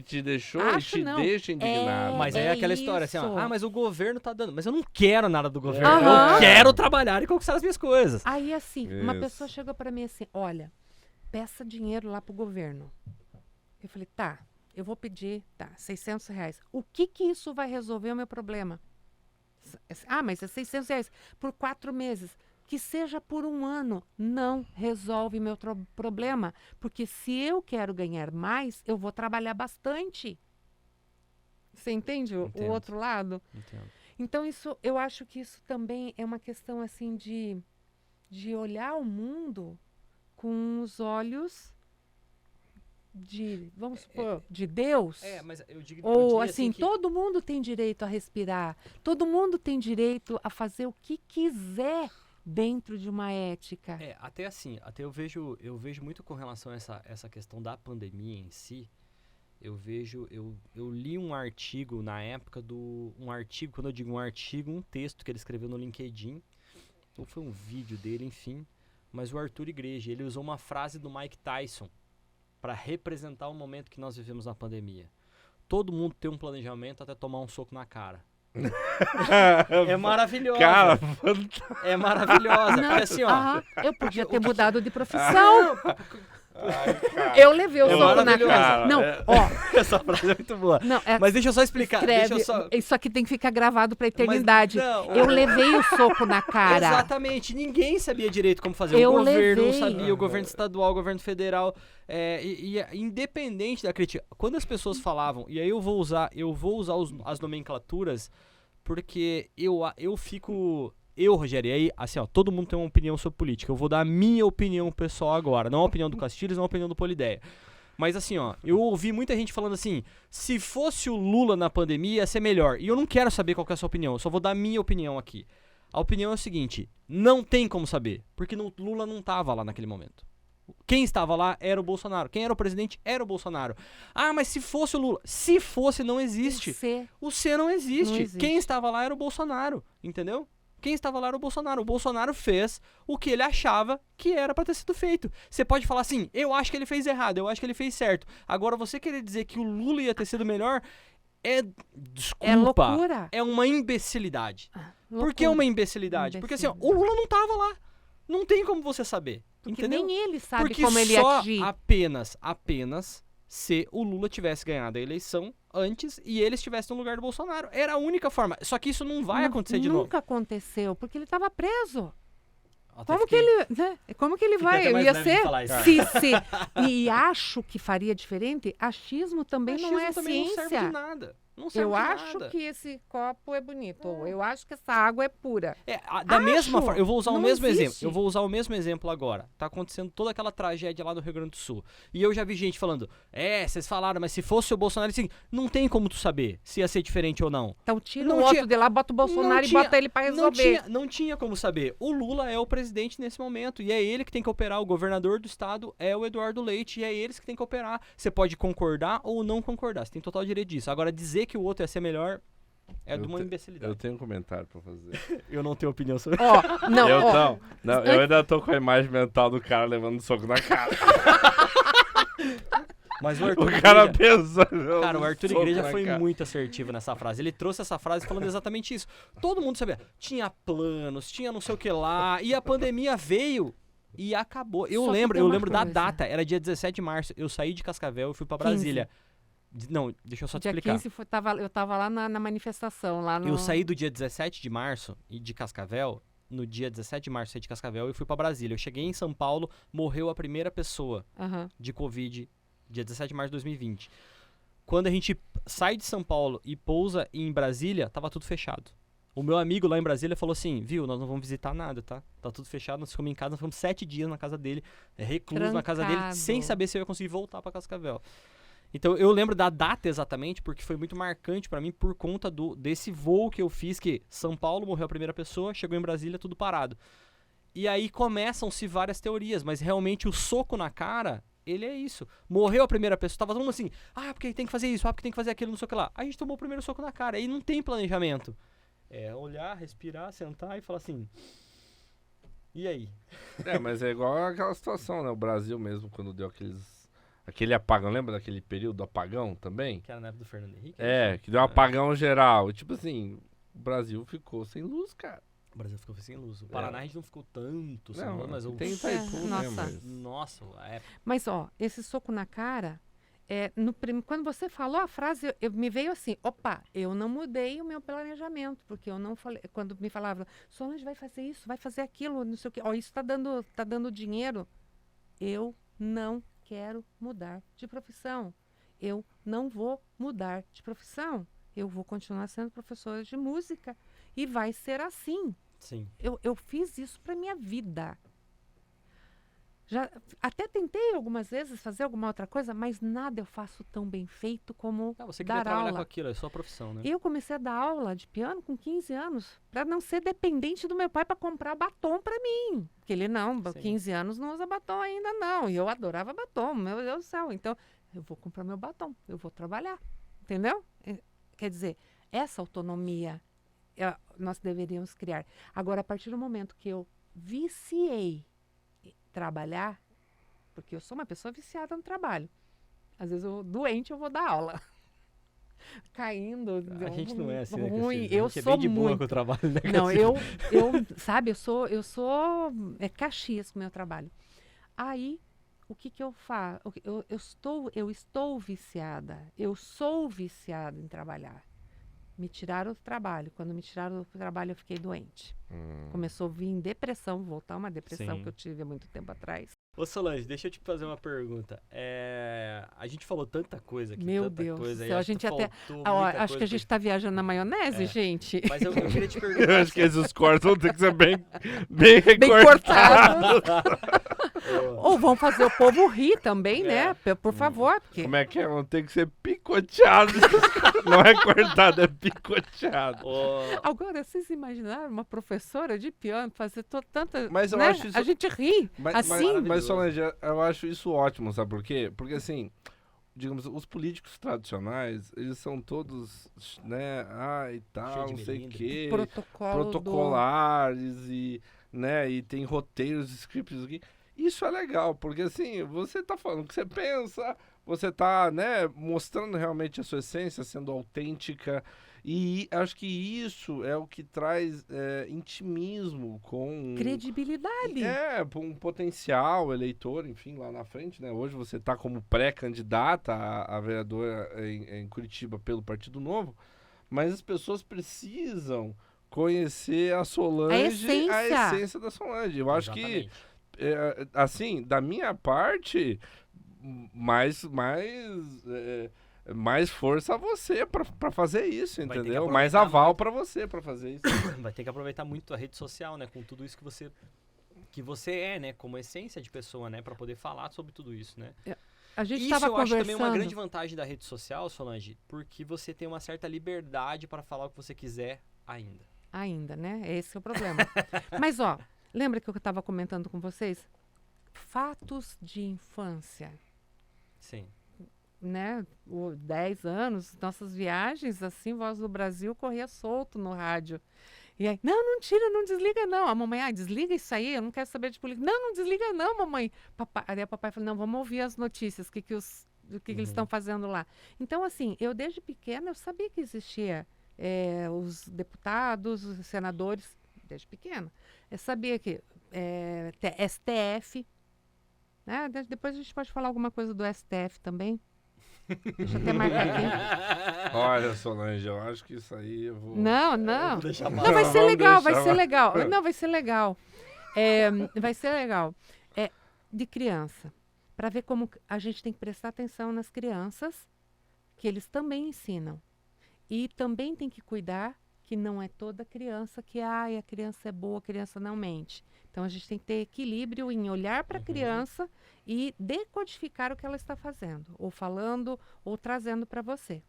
te deixou Acho e te não. deixa indignado. Mas é aquela história assim, ó, isso. mas o governo tá dando. Mas eu não quero nada do governo. Aham. Eu quero trabalhar e conquistar as minhas coisas. Aí, assim, uma Isso. pessoa chegou para mim assim, olha, peça dinheiro lá pro governo. Eu falei, tá, eu vou pedir, tá, R$600. O que isso vai resolver o meu problema? Mas é R$600 por 4 meses. Que seja por 1 ano, não resolve meu problema. Porque se eu quero ganhar mais, eu vou trabalhar bastante. Você entende o Entendo. outro lado? Entendo. Então, eu acho que isso também é uma questão assim de olhar o mundo com os olhos vamos supor, de Deus. Mas eu digo Ou assim, todo mundo tem direito a respirar, todo mundo tem direito a fazer o que quiser dentro de uma ética. Até assim, eu vejo muito com relação a essa questão da pandemia em si. Eu li um artigo na época quando eu digo um artigo, um texto que ele escreveu no LinkedIn, ou foi um vídeo dele, enfim, mas o Arthur Igreja, ele usou uma frase do Mike Tyson para representar o momento que nós vivemos na pandemia. Todo mundo tem um planejamento até tomar um soco na cara. É maravilhosa. Cara, É maravilhosa. Porque assim, ó. Eu podia ter mudado de profissão. ai, cara. Eu levei o É soco na maravilhoso. cara. Não, Essa frase é muito boa. não, Mas deixa eu só explicar. escreve, isso aqui tem que ficar gravado pra eternidade. não, Eu levei o soco na cara. Exatamente. Ninguém sabia direito como fazer. Eu O governo não levei. sabia, o governo estadual, o governo federal. Independente da crítica. Quando as pessoas falavam, e aí eu vou usar as nomenclaturas, porque eu fico... Rogério, e aí, assim, ó, todo mundo tem uma opinião sobre política. Eu vou dar a minha opinião pessoal agora. Não a opinião do Castilhos, não a opinião do Polideia. Mas assim, ó, eu ouvi muita gente falando assim, se fosse o Lula na pandemia, ia ser melhor. E eu não quero saber qual que é a sua opinião, eu só vou dar a minha opinião aqui. A opinião é o seguinte, não tem como saber, porque Lula não tava lá naquele momento. Quem estava lá era o Bolsonaro. Quem era o presidente era o Bolsonaro. Ah, mas se fosse o Lula. Se fosse, não existe. O C não existe. Não existe. Quem estava lá era o Bolsonaro, entendeu? Quem estava lá era o Bolsonaro. O Bolsonaro fez o que ele achava que era pra ter sido feito. Você pode falar assim, eu acho que ele fez errado, eu acho que ele fez certo. Agora, você querer dizer que o Lula ia ter sido melhor, desculpa, É loucura. é uma imbecilidade. Por Loucura. que é uma imbecilidade? Porque assim, ó, o Lula não tava lá. Não tem como você saber. Porque entendeu? nem ele sabe Porque como ele ia só agir. apenas se o Lula tivesse ganhado a eleição antes e ele estivesse no lugar do Bolsonaro. Era a única forma. Só que isso não vai acontecer de novo. Nunca aconteceu, porque ele estava preso. Até Como fiquei- que ele, né? Como que ele Fiquei até vai? mais Ia leve de ser? falar isso. E acho que faria diferente. Achismo também não é Achismo também não serve de ciência. nada. Não serve Eu de acho nada. que esse copo é bonito. Ou eu acho que essa água é pura. Da mesma forma, eu vou usar o Não mesmo existe. exemplo. Eu vou usar o mesmo exemplo agora. Tá acontecendo toda aquela tragédia lá no Rio Grande do Sul. E eu já vi gente falando, vocês falaram, mas se fosse o Bolsonaro, assim, não tem como tu saber se ia ser diferente ou não. Então tira Não o outro tinha- de lá, bota o Bolsonaro não e tinha- bota ele pra resolver. Não tinha como saber. O Lula é o presidente nesse momento. E é ele que tem que operar. O governador do estado é o Eduardo Leite. E é eles que tem que operar. Você pode concordar ou não concordar. Você tem total direito disso. Agora, dizer que o outro ia ser melhor é de uma imbecilidade. Eu tenho um comentário pra fazer. Eu não tenho opinião sobre Ó, não, eu, ó, não, eu ainda tô com a imagem mental do cara levando soco na cara. Mas o Arthur O cara Igreja, pensando. cara, o Arthur soco Igreja na foi cara. muito assertivo nessa frase. Ele trouxe essa frase falando exatamente isso. Todo mundo sabia. Tinha planos, tinha não sei o que lá. E a pandemia veio e acabou. Eu Só que lembro tem uma da coisa. data. Era dia 17 de março. Eu saí de Cascavel e fui pra 15. Brasília. Não, deixa eu só te dia explicar. 15 eu tava lá na manifestação. Lá no... Eu saí do dia 17 de março e de Cascavel. No dia 17 de março eu saí de Cascavel e fui pra Brasília. Eu cheguei em São Paulo, morreu a primeira pessoa Aham. de Covid, dia 17 de março de 2020. Quando a gente sai de São Paulo e pousa em Brasília, tava tudo fechado. O meu amigo lá em Brasília falou assim, viu, nós não vamos visitar nada, tá? Tá tudo fechado, nós ficamos em casa, nós ficamos 7 dias na casa dele, recluso na casa dele, Trancado. sem saber se eu ia conseguir voltar pra Cascavel. Então eu lembro da data exatamente, porque foi muito marcante pra mim por conta desse voo que eu fiz, que São Paulo morreu a primeira pessoa, chegou em Brasília, tudo parado. E aí começam-se várias teorias, mas realmente o soco na cara, ele é isso. Morreu a primeira pessoa, tava todo mundo assim, porque tem que fazer isso, porque tem que fazer aquilo, não sei o que lá. A gente tomou o primeiro soco na cara, aí não tem planejamento. É olhar, respirar, sentar e falar assim, e aí? Mas é igual aquela situação, né? O Brasil mesmo, quando deu aquele apagão, lembra daquele período do apagão também? Que era na época do Fernando Henrique? Que deu um apagão geral. Tipo assim, o Brasil ficou sem luz, cara. O Brasil ficou sem luz. O Paraná a gente não ficou tanto sem Não, luz, mas tem Itaipu, né? nossa. Mas... Nossa, Mas, ó, esse soco na cara, quando você falou a frase, me veio assim, opa, eu não mudei o meu planejamento, porque eu não falei, quando me falava, Solange vai fazer isso, vai fazer aquilo, não sei o quê, ó, isso tá dando dinheiro, eu não quero mudar de profissão, eu não vou mudar de profissão, eu vou continuar sendo professora de música e vai ser assim. sim. Eu fiz isso para minha vida. Já até tentei algumas vezes fazer alguma outra coisa, mas nada eu faço tão bem feito como Você queria dar trabalhar aula. com aquilo, é sua profissão, né? Eu comecei a dar aula de piano com 15 anos, para não ser dependente do meu pai para comprar batom para mim. Porque ele não, Sim. 15 anos não usa batom ainda não. E eu adorava batom, meu Deus do céu. Então, eu vou comprar meu batom, eu vou trabalhar. Entendeu? Quer dizer, essa autonomia nós deveríamos criar. Agora, a partir do momento que eu viciei trabalhar, porque eu sou uma pessoa viciada no trabalho. Às vezes, doente, eu vou dar aula. Caindo. A gente não é assim, né, ruim. Cristina? Eu A gente sou é bem de boa muito. com o trabalho, né, Não, Cristina? sabe, eu sou Caxias com o meu trabalho. Aí, o que eu faço? Eu estou viciada. Eu sou viciada em trabalhar. Me tiraram do trabalho. Quando me tiraram do trabalho, eu fiquei doente. Começou a vir depressão, voltar uma depressão Sim. que eu tive há muito tempo atrás. Ô Solange, deixa eu te fazer uma pergunta. A gente falou tanta coisa aqui, Meu tanta Deus coisa do aí, céu, a acho que gente até... faltou Ó, muita acho coisa que a gente está viajando na maionese, gente. Mas eu queria te perguntar. Eu acho que esses cortes vão ter que ser bem Bem recortados. cortados. Ou vão fazer o povo rir também, né? Por favor. Porque... Como é que é? Vão ter que ser picoteados. Não é cortado, é picoteado. Agora, vocês imaginaram uma professora de piano fazer tanta... Mas eu né? acho isso... A gente ri assim. Mas, Solange, eu acho isso ótimo, sabe por quê? Porque, assim, digamos, os políticos tradicionais, eles são todos, né, e tal, Cheio de não sei o melindre. quê, Protocolares e, né, e tem roteiros, scripts aqui. Isso é legal, porque, assim, você tá falando o que você pensa, você tá, né, mostrando realmente a sua essência, sendo autêntica, e acho que isso é o que traz intimismo com... credibilidade. Um potencial eleitor, enfim, lá na frente, né? Hoje você está como pré-candidata a vereadora em Curitiba pelo Partido Novo, mas as pessoas precisam conhecer a Solange, a essência da Solange. Eu acho que, assim, da minha parte, mais força a você pra fazer isso, entendeu? Mais aval pra você pra fazer isso. Vai ter que aproveitar muito a rede social, né? Com tudo isso que você é, né? Como essência de pessoa, né? Pra poder falar sobre tudo isso, né? A gente isso tava eu acho conversando... também uma grande vantagem da rede social, Solange, porque você tem uma certa liberdade para falar o que você quiser ainda. Ainda, né? Esse é o problema. Mas, ó, lembra que eu estava comentando com vocês? Fatos de infância. Sim. Né? 10 anos, nossas viagens, assim, Voz do Brasil corria solto no rádio. E aí, não tira, não desliga não. A mamãe, desliga isso aí, eu não quero saber de política. Não desliga não, mamãe. Aí o papai falou, não, vamos ouvir as notícias, o que eles estão fazendo lá. Então, assim, eu desde pequena, eu sabia que existia os deputados, os senadores, desde pequena. Eu sabia que STF, né? Depois a gente pode falar alguma coisa do STF também. Deixa eu até marcar aqui. Olha, Solange, eu acho que isso aí eu vou... Não. Vou deixar Não, vai ser legal, vai ser mais. legal. Não, vai ser legal. Vai ser legal. De criança. Para ver como a gente tem que prestar atenção nas crianças, que eles também ensinam. E também tem que cuidar que não é toda criança que a criança é boa, a criança não mente. Então a gente tem que ter equilíbrio em olhar para a criança e decodificar o que ela está fazendo, ou falando, ou trazendo para você.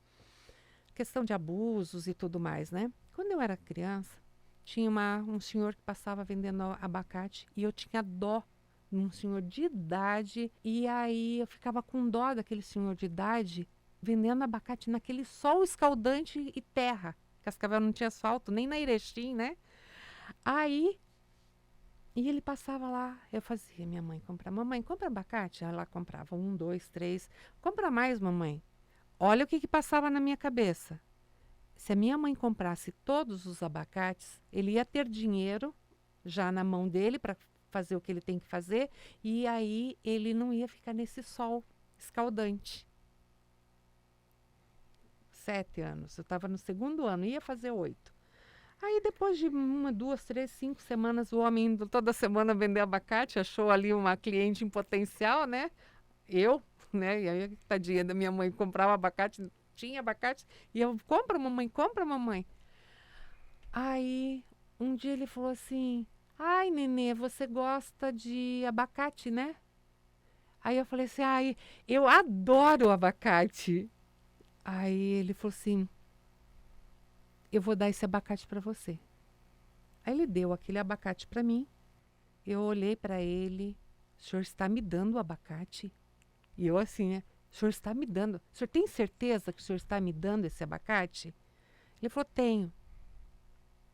Questão de abusos e tudo mais, né? Quando eu era criança, tinha um senhor que passava vendendo abacate e eu tinha dó um senhor de idade, e aí eu ficava com dó daquele senhor de idade vendendo abacate naquele sol escaldante e terra. Cascavel não tinha asfalto, nem na Erechim, né? Aí, e ele passava lá, eu fazia, minha mãe comprar, mamãe, compra abacate? Ela comprava 1, 2, 3, compra mais, mamãe. Olha o que passava na minha cabeça. Se a minha mãe comprasse todos os abacates, ele ia ter dinheiro já na mão dele para fazer o que ele tem que fazer, e aí ele não ia ficar nesse sol escaldante. 7 anos, eu estava no 2º ano, ia fazer 8. Aí depois de 1, 2, 3, 5 semanas, o homem indo toda semana vender abacate, achou ali uma cliente em potencial, né? Eu, né? E aí, tadinha da minha mãe, comprava abacate, tinha abacate, e eu, compra mamãe. Aí, um dia ele falou assim, ai, Nenê, você gosta de abacate, né? Aí eu falei assim, ai, eu adoro abacate. Aí ele falou assim, eu vou dar esse abacate para você. Aí ele deu aquele abacate para mim. Eu olhei para ele, o senhor está me dando o abacate? E eu assim, né? O senhor está me dando? O senhor tem certeza que o senhor está me dando esse abacate? Ele falou, tenho.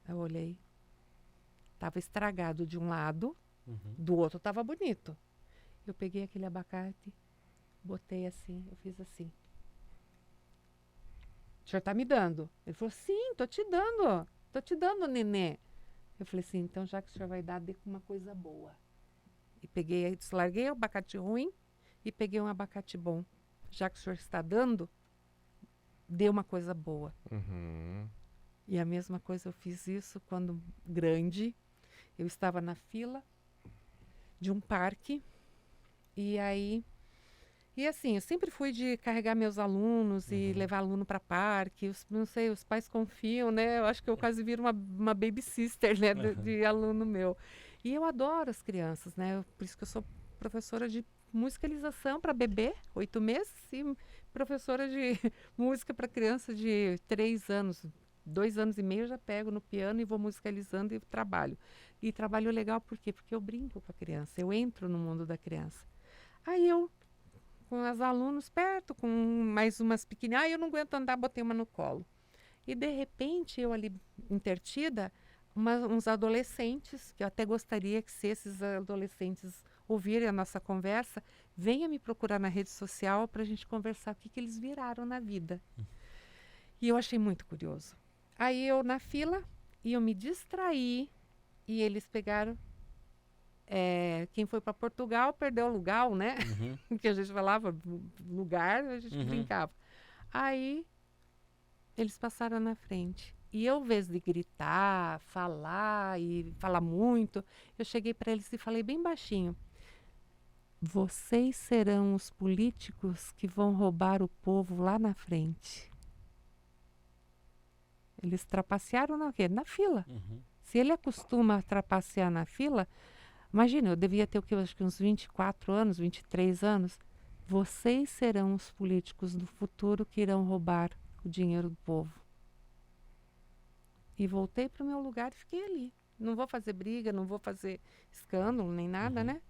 Eu olhei. Estava estragado de um lado, do outro estava bonito. Eu peguei aquele abacate, botei assim, eu fiz assim. O senhor está me dando? Ele falou, sim, estou te dando, nenê. Eu falei assim, então já que o senhor vai dar, dê com uma coisa boa. E peguei, deslarguei o abacate ruim e peguei um abacate bom. Já que o senhor está dando, dê uma coisa boa. E a mesma coisa eu fiz isso quando grande. Eu estava na fila de um parque e aí... E assim, eu sempre fui de carregar meus alunos e levar aluno para parque. Não sei, os pais confiam, né? Eu acho que eu quase viro uma baby sister, né? De aluno meu. E eu adoro as crianças, né? Por isso que eu sou professora de musicalização para bebê, 8 meses, e professora de música para criança de 3 anos. 2 anos e meio eu já pego no piano e vou musicalizando e trabalho. E trabalho legal por quê? Porque eu brinco com a criança, eu entro no mundo da criança. Aí eu, com as alunos perto, com mais umas pequenas, eu não aguento andar, botei uma no colo. E de repente, eu ali intertida, uns adolescentes, que eu até gostaria que se esses adolescentes ouvirem a nossa conversa, venha me procurar na rede social para a gente conversar o que eles viraram na vida. E eu achei muito curioso. Aí eu na fila, e eu me distraí, e eles pegaram... quem foi para Portugal perdeu o lugar, né? Que a gente falava lugar, a gente brincava. Aí eles passaram na frente. E eu, em vez de gritar, falar e falar muito, eu cheguei para eles e falei bem baixinho: vocês serão os políticos que vão roubar o povo lá na frente. Eles trapacearam na fila. Se ele acostuma a trapacear na fila, imagina, eu devia ter acho que uns 24 anos, 23 anos. Vocês serão os políticos do futuro que irão roubar o dinheiro do povo. E voltei para o meu lugar e fiquei ali. Não vou fazer briga, não vou fazer escândalo, nem nada, né?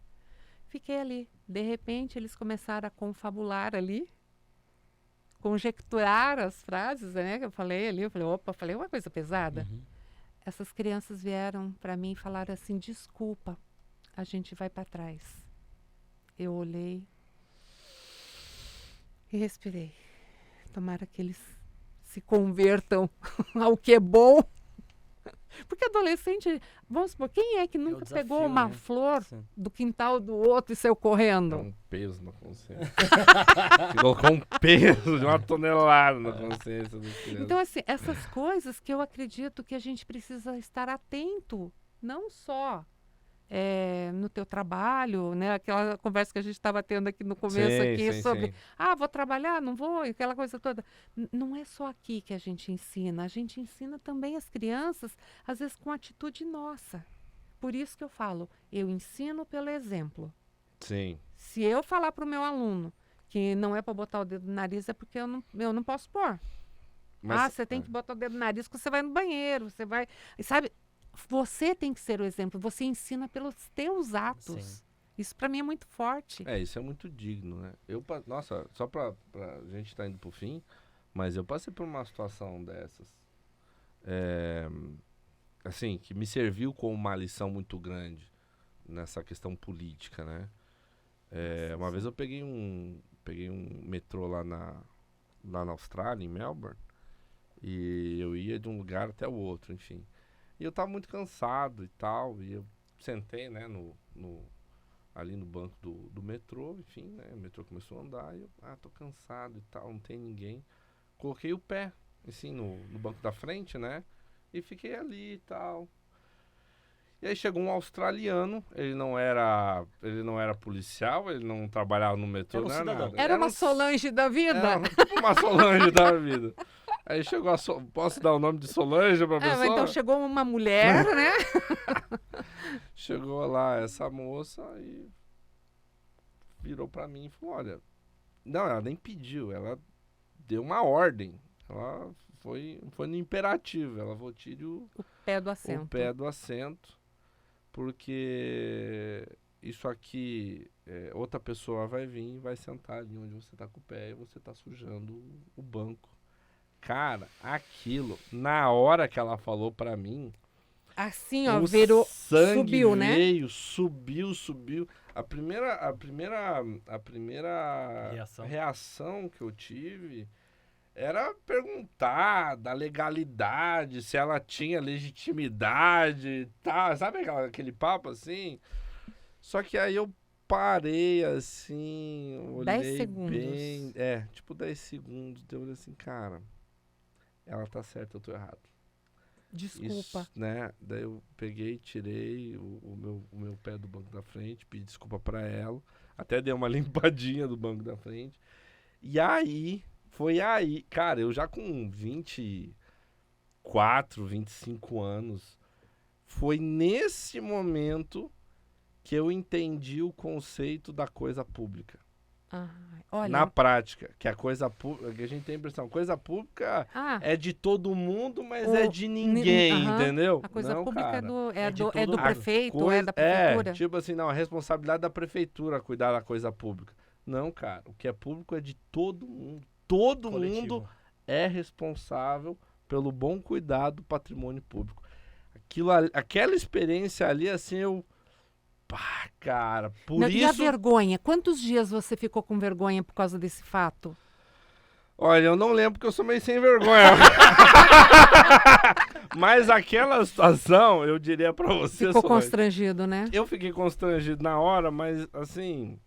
Fiquei ali. De repente, eles começaram a confabular ali, conjecturar as frases, né? Que eu falei ali. Eu falei, opa, falei uma coisa pesada. Essas crianças vieram para mim e falaram assim, desculpa, a gente vai para trás. Eu olhei e respirei. Tomara que eles se convertam ao que é bom. Porque adolescente, vamos supor, quem é que nunca pegou uma flor do quintal do outro e saiu correndo? Um peso na consciência. Colocou um peso de 1 tonelada na consciência dos crianças. Então, assim, essas coisas que eu acredito que a gente precisa estar atento, não só no teu trabalho, né? Aquela conversa que a gente estava tendo aqui no começo Sim, aqui sim, sobre, sim. vou trabalhar, não vou, aquela coisa toda. Não é só aqui que a gente ensina também as crianças, às vezes com atitude nossa. Por isso que eu falo, eu ensino pelo exemplo. Sim. Se eu falar para o meu aluno que não é para botar o dedo no nariz, é porque eu não posso pôr. Mas, Você tem que botar o dedo no nariz quando você vai no banheiro, você vai... Sabe, você tem que ser o exemplo, você ensina pelos teus atos. Sim. Isso para mim é muito forte. isso é muito digno, né? Nossa, só pra gente estar indo pro fim, mas eu passei por uma situação dessas. Assim, que me serviu como uma lição muito grande nessa questão política, né? Uma vez eu peguei um metrô lá na Austrália, em Melbourne, e eu ia de um lugar até o outro, enfim. E eu tava muito cansado e tal, e eu sentei, né, ali no banco do metrô, enfim, né, o metrô começou a andar, e eu, tô cansado e tal, não tem ninguém. Coloquei o pé, assim, no banco da frente, né, e fiquei ali e tal. E aí chegou um australiano, ele não era policial, ele não trabalhava no metrô, Era um não era cidadão. nada. Era uma Solange da vida. Tipo uma Solange da vida. Aí chegou posso dar o nome de Solange pra Mas pessoa? então chegou uma mulher, né? Chegou lá essa moça e virou pra mim e falou, olha... Não, ela nem pediu, ela deu uma ordem. Ela foi no imperativo, ela falou, tire o Pé do assento. pé do assento, porque isso aqui, outra pessoa vai vir e vai sentar ali onde você tá com o pé e você tá sujando o banco. Cara, aquilo, na hora que ela falou pra mim, Assim, ó, o virou, sangue subiu, né? veio, subiu. A primeira reação que eu tive era perguntar da legalidade, se ela tinha legitimidade, tá? Sabe aquele papo assim? Só que aí eu parei assim, 10 olhei segundos. bem, tipo 10 segundos, eu olhei assim, cara, ela tá certa, eu tô errado. Desculpa. Isso, né? Daí eu peguei, tirei o meu pé do banco da frente, pedi desculpa pra ela, até dei uma limpadinha do banco da frente. E aí, foi aí, cara, eu já com 24, 25 anos, foi nesse momento que eu entendi o conceito da coisa pública. Olha, Na prática, que a coisa pública, que a gente tem a impressão, coisa pública é de todo mundo, mas é de ninguém, entendeu? A coisa não, pública cara. é do mundo. prefeito, é da prefeitura. Tipo assim, não, a responsabilidade da prefeitura cuidar da coisa pública. Não, cara, o que é público é de todo mundo. Todo Coletivo. mundo é responsável pelo bom cuidado do patrimônio público. Aquela experiência ali, assim, pá, cara, por E a isso... vergonha? Quantos dias você ficou com vergonha por causa desse fato? Olha, eu não lembro porque eu sou meio sem vergonha. Mas aquela situação, eu diria pra você, Ficou Solange, constrangido, né? eu fiquei constrangido na hora, mas assim,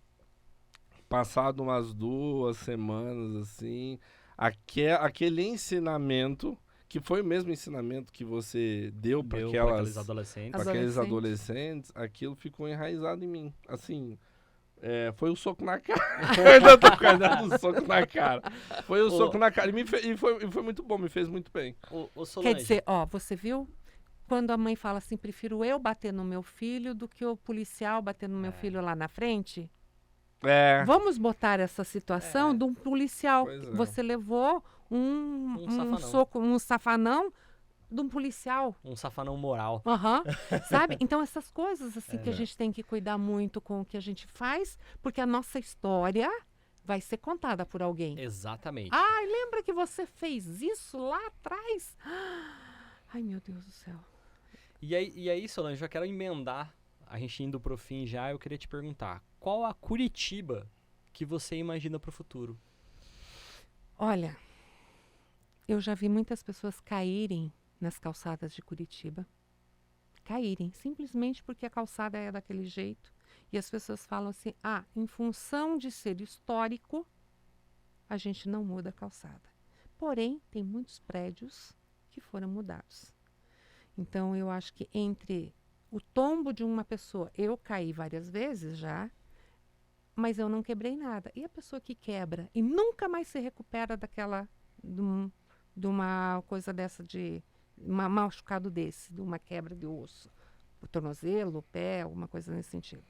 passado umas 2 semanas, assim, aquele ensinamento, que foi o mesmo ensinamento que você deu para Deu pra aqueles adolescentes. aqueles adolescentes, aquilo ficou enraizado em mim. Assim, foi o soco na cara. Eu ainda tô com o soco na cara. Foi o soco na cara. E foi muito bom, me fez muito bem. Quer dizer, você viu? Quando a mãe fala assim, prefiro eu bater no meu filho do que o policial bater no meu filho lá na frente. Vamos botar essa situação de um policial. Você levou um soco, um safanão de um policial. Um safanão moral. Sabe? Então, essas coisas assim que a gente tem que cuidar muito com o que a gente faz, porque a nossa história vai ser contada por alguém. Exatamente. Lembra que você fez isso lá atrás? Ai, meu Deus do céu. E aí, Solange, já quero emendar, a gente indo pro fim já, eu queria te perguntar, qual a Curitiba que você imagina pro futuro? Olha, eu já vi muitas pessoas caírem nas calçadas de Curitiba. Caírem, simplesmente porque a calçada é daquele jeito. E as pessoas falam assim, em função de ser histórico, a gente não muda a calçada. Porém, tem muitos prédios que foram mudados. Então, eu acho que entre O tombo de uma pessoa, eu caí várias vezes já, mas eu não quebrei nada. E a pessoa que quebra e nunca mais se recupera de uma coisa dessa, de machucado desse, de uma quebra de osso, o tornozelo, o pé, alguma coisa nesse sentido.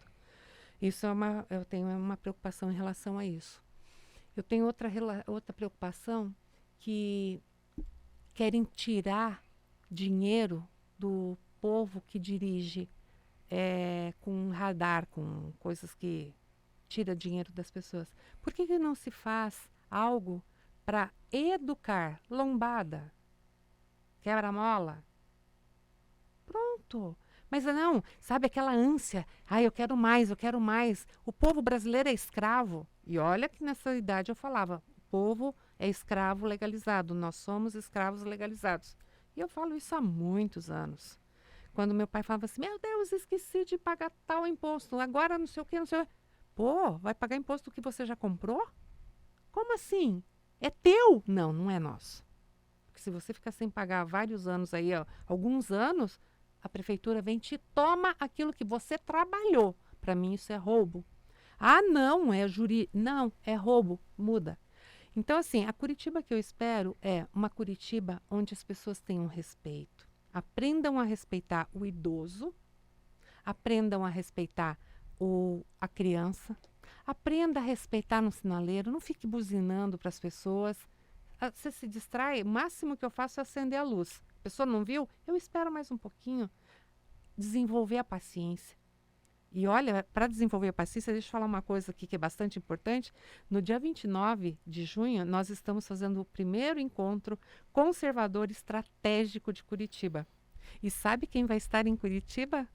Eu tenho uma preocupação em relação a isso. Eu tenho outra preocupação, que querem tirar dinheiro do povo que dirige com radar, com coisas que tira dinheiro das pessoas. Por que não se faz algo para educar? Lombada, quebra-mola, pronto. Mas não, sabe aquela ânsia? Eu quero mais, eu quero mais. O povo brasileiro é escravo. E olha que nessa idade eu falava, o povo é escravo legalizado, nós somos escravos legalizados. E eu falo isso há muitos anos. Quando meu pai falava assim, meu Deus, esqueci de pagar tal imposto, agora não sei o que, não sei o que. Pô, vai pagar imposto do que você já comprou? Como assim? É teu? Não, não é nosso. Porque se você ficar sem pagar vários anos aí, alguns anos, a prefeitura vem e te toma aquilo que você trabalhou. Para mim isso é roubo. Não, não, é roubo. Muda. Então, assim, a Curitiba que eu espero é uma Curitiba onde as pessoas tenham respeito. Aprendam a respeitar o idoso, aprendam a respeitar a criança, aprenda a respeitar no sinaleiro, não fique buzinando para as pessoas. Você se distrai, o máximo que eu faço é acender a luz. A pessoa não viu? Eu espero mais um pouquinho. Desenvolver a paciência. E olha, para desenvolver a paciência, deixa eu falar uma coisa aqui que é bastante importante. No dia 29 de junho, nós estamos fazendo o primeiro encontro conservador estratégico de Curitiba. E sabe quem vai estar em Curitiba?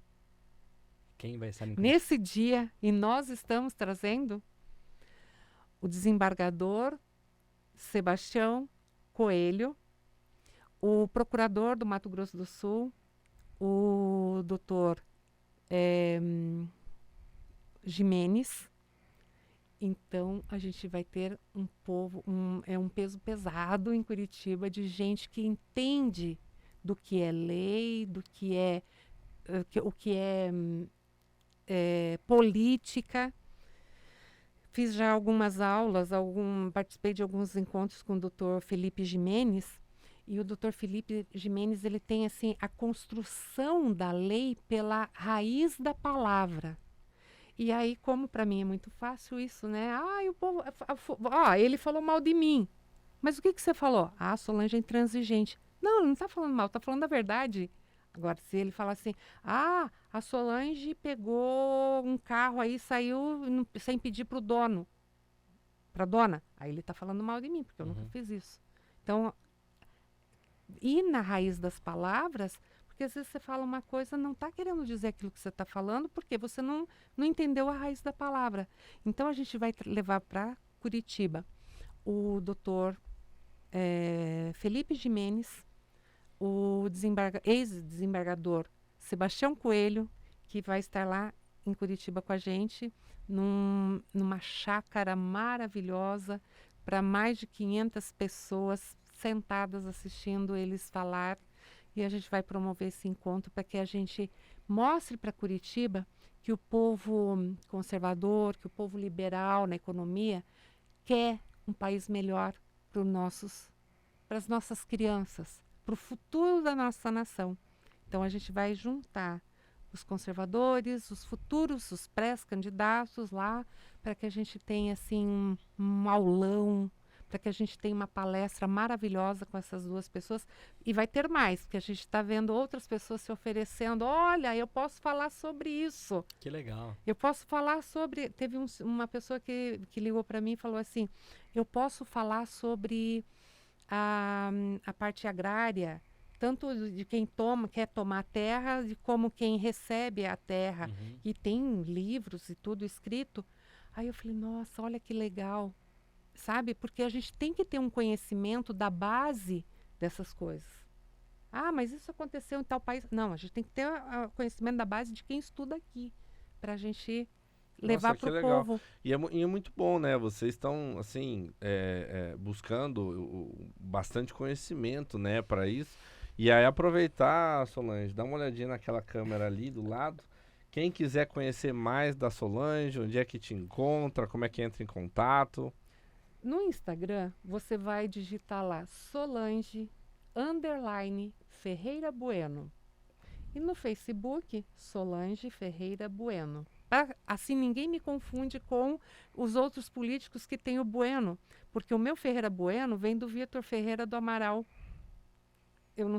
Quem vai estar em Curitiba? Nesse dia, e nós estamos trazendo o desembargador Sebastião Coelho, o procurador do Mato Grosso do Sul, o doutor Jimenez. Então, a gente vai ter um peso pesado em Curitiba de gente que entende do que é lei, do que é política. Fiz já algumas aulas, participei de alguns encontros com o Dr. Felipe Jimenez, e o Dr. Felipe Jimenez, ele tem assim a construção da lei pela raiz da palavra. E aí, como para mim é muito fácil isso, né? O povo, ele falou mal de mim. Mas o que você falou? Solange é intransigente. Não, ele não está falando mal, está falando a verdade. Agora, se ele falar assim, a Solange pegou um carro aí, saiu sem pedir para o dono, para a dona, aí ele está falando mal de mim, porque eu nunca fiz isso. Então, ir na raiz das palavras, porque às vezes você fala uma coisa, não está querendo dizer aquilo que você está falando, porque você não entendeu a raiz da palavra. Então, a gente vai levar para Curitiba o doutor Felipe Jimenez, o ex-desembargador Sebastião Coelho, que vai estar lá em Curitiba com a gente, numa chácara maravilhosa, para mais de 500 pessoas sentadas assistindo eles falar. E a gente vai promover esse encontro para que a gente mostre para Curitiba que o povo conservador, que o povo liberal na economia quer um país melhor para as nossas crianças, para o futuro da nossa nação. Então, a gente vai juntar os conservadores, os futuros, os pré-candidatos lá, para que a gente tenha assim, um aulão, para que a gente tenha uma palestra maravilhosa com essas duas pessoas. E vai ter mais, porque a gente está vendo outras pessoas se oferecendo. Olha, eu posso falar sobre isso. Que legal. Eu posso falar sobre... Teve uma pessoa que ligou para mim e falou assim, eu posso falar sobre a parte agrária, tanto de quem quer tomar a terra, como quem recebe a terra. E tem livros e tudo escrito. Aí eu falei, nossa, olha que legal. Sabe? Porque a gente tem que ter um conhecimento da base dessas coisas. Mas isso aconteceu em tal país. Não, a gente tem que ter conhecimento da base de quem estuda aqui, para a gente levar para o povo. E é muito bom, né? Vocês estão, assim, buscando bastante conhecimento, né, para isso. E aí aproveitar, Solange, dá uma olhadinha naquela câmera ali do lado. Quem quiser conhecer mais da Solange, onde é que te encontra, como é que entra em contato? No Instagram, você vai digitar lá Solange_Ferreira Bueno. E no Facebook, Solange Ferreira Bueno. Assim ninguém me confunde com os outros políticos que têm o Bueno, porque o meu Ferreira Bueno vem do Vitor Ferreira do Amaral.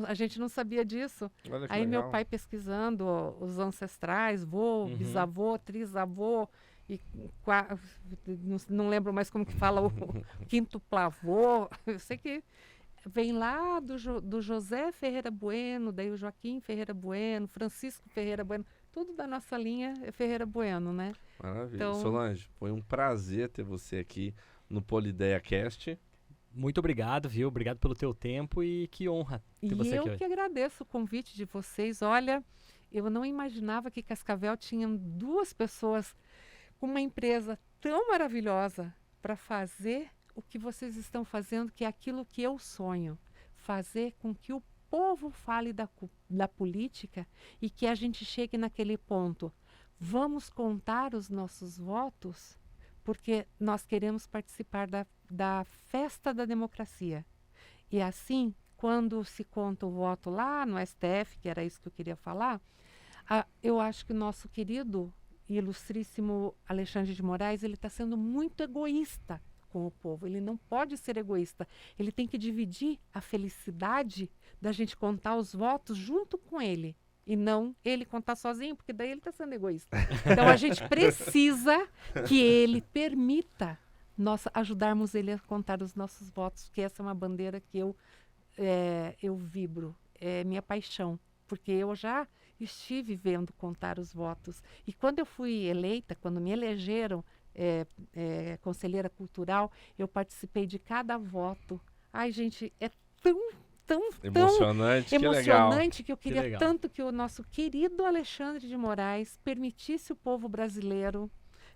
A gente não sabia disso. Olha que Aí legal. meu pai pesquisando os ancestrais, vô, bisavô, trisavô, e não lembro mais como que fala o quintuplavô. Eu sei que vem lá do José Ferreira Bueno, daí o Joaquim Ferreira Bueno, Francisco Ferreira Bueno, tudo da nossa linha é Ferreira Bueno, né? Maravilha. Então- Solange, foi um prazer ter você aqui no Polideia Cast. Muito obrigado, viu? Obrigado pelo teu tempo e que honra ter E você eu aqui hoje. que agradeço o convite de vocês. Olha, eu não imaginava que Cascavel tinha duas pessoas com uma empresa tão maravilhosa para fazer o que vocês estão fazendo, que é aquilo que eu sonho. Fazer com que o povo fale da política e que a gente chegue naquele ponto. Vamos contar os nossos votos porque nós queremos participar da festa da democracia. E assim, quando se conta o voto lá no STF, que era isso que eu queria falar, eu acho que o nosso querido e ilustríssimo Alexandre de Moraes, ele está sendo muito egoísta com o povo. Ele não pode ser egoísta. Ele tem que dividir a felicidade da gente contar os votos junto com ele. E não ele contar sozinho, porque daí ele está sendo egoísta. Então a gente precisa que ele permita nós ajudarmos ele a contar os nossos votos, que essa é uma bandeira que eu vibro, é minha paixão, porque eu já estive vendo contar os votos. E quando eu fui eleita, quando me elegeram conselheira cultural, eu participei de cada voto. Ai, gente, é tão Emocionante, que legal. emocionante que eu queria legal. tanto que o nosso querido Alexandre de Moraes permitisse o povo brasileiro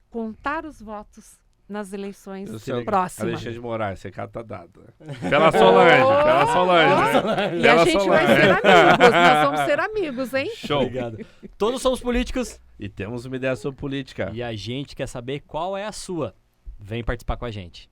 contar os votos nas eleições próximas. Alexandre de Moraes, você tá dado. Né? Pela Solange, pela Solange. E a gente vai ser amigos, nós vamos ser amigos, hein? Show. Obrigado. Todos somos políticos E temos uma ideia sobre política. e a gente quer saber qual é a sua. Vem participar com a gente.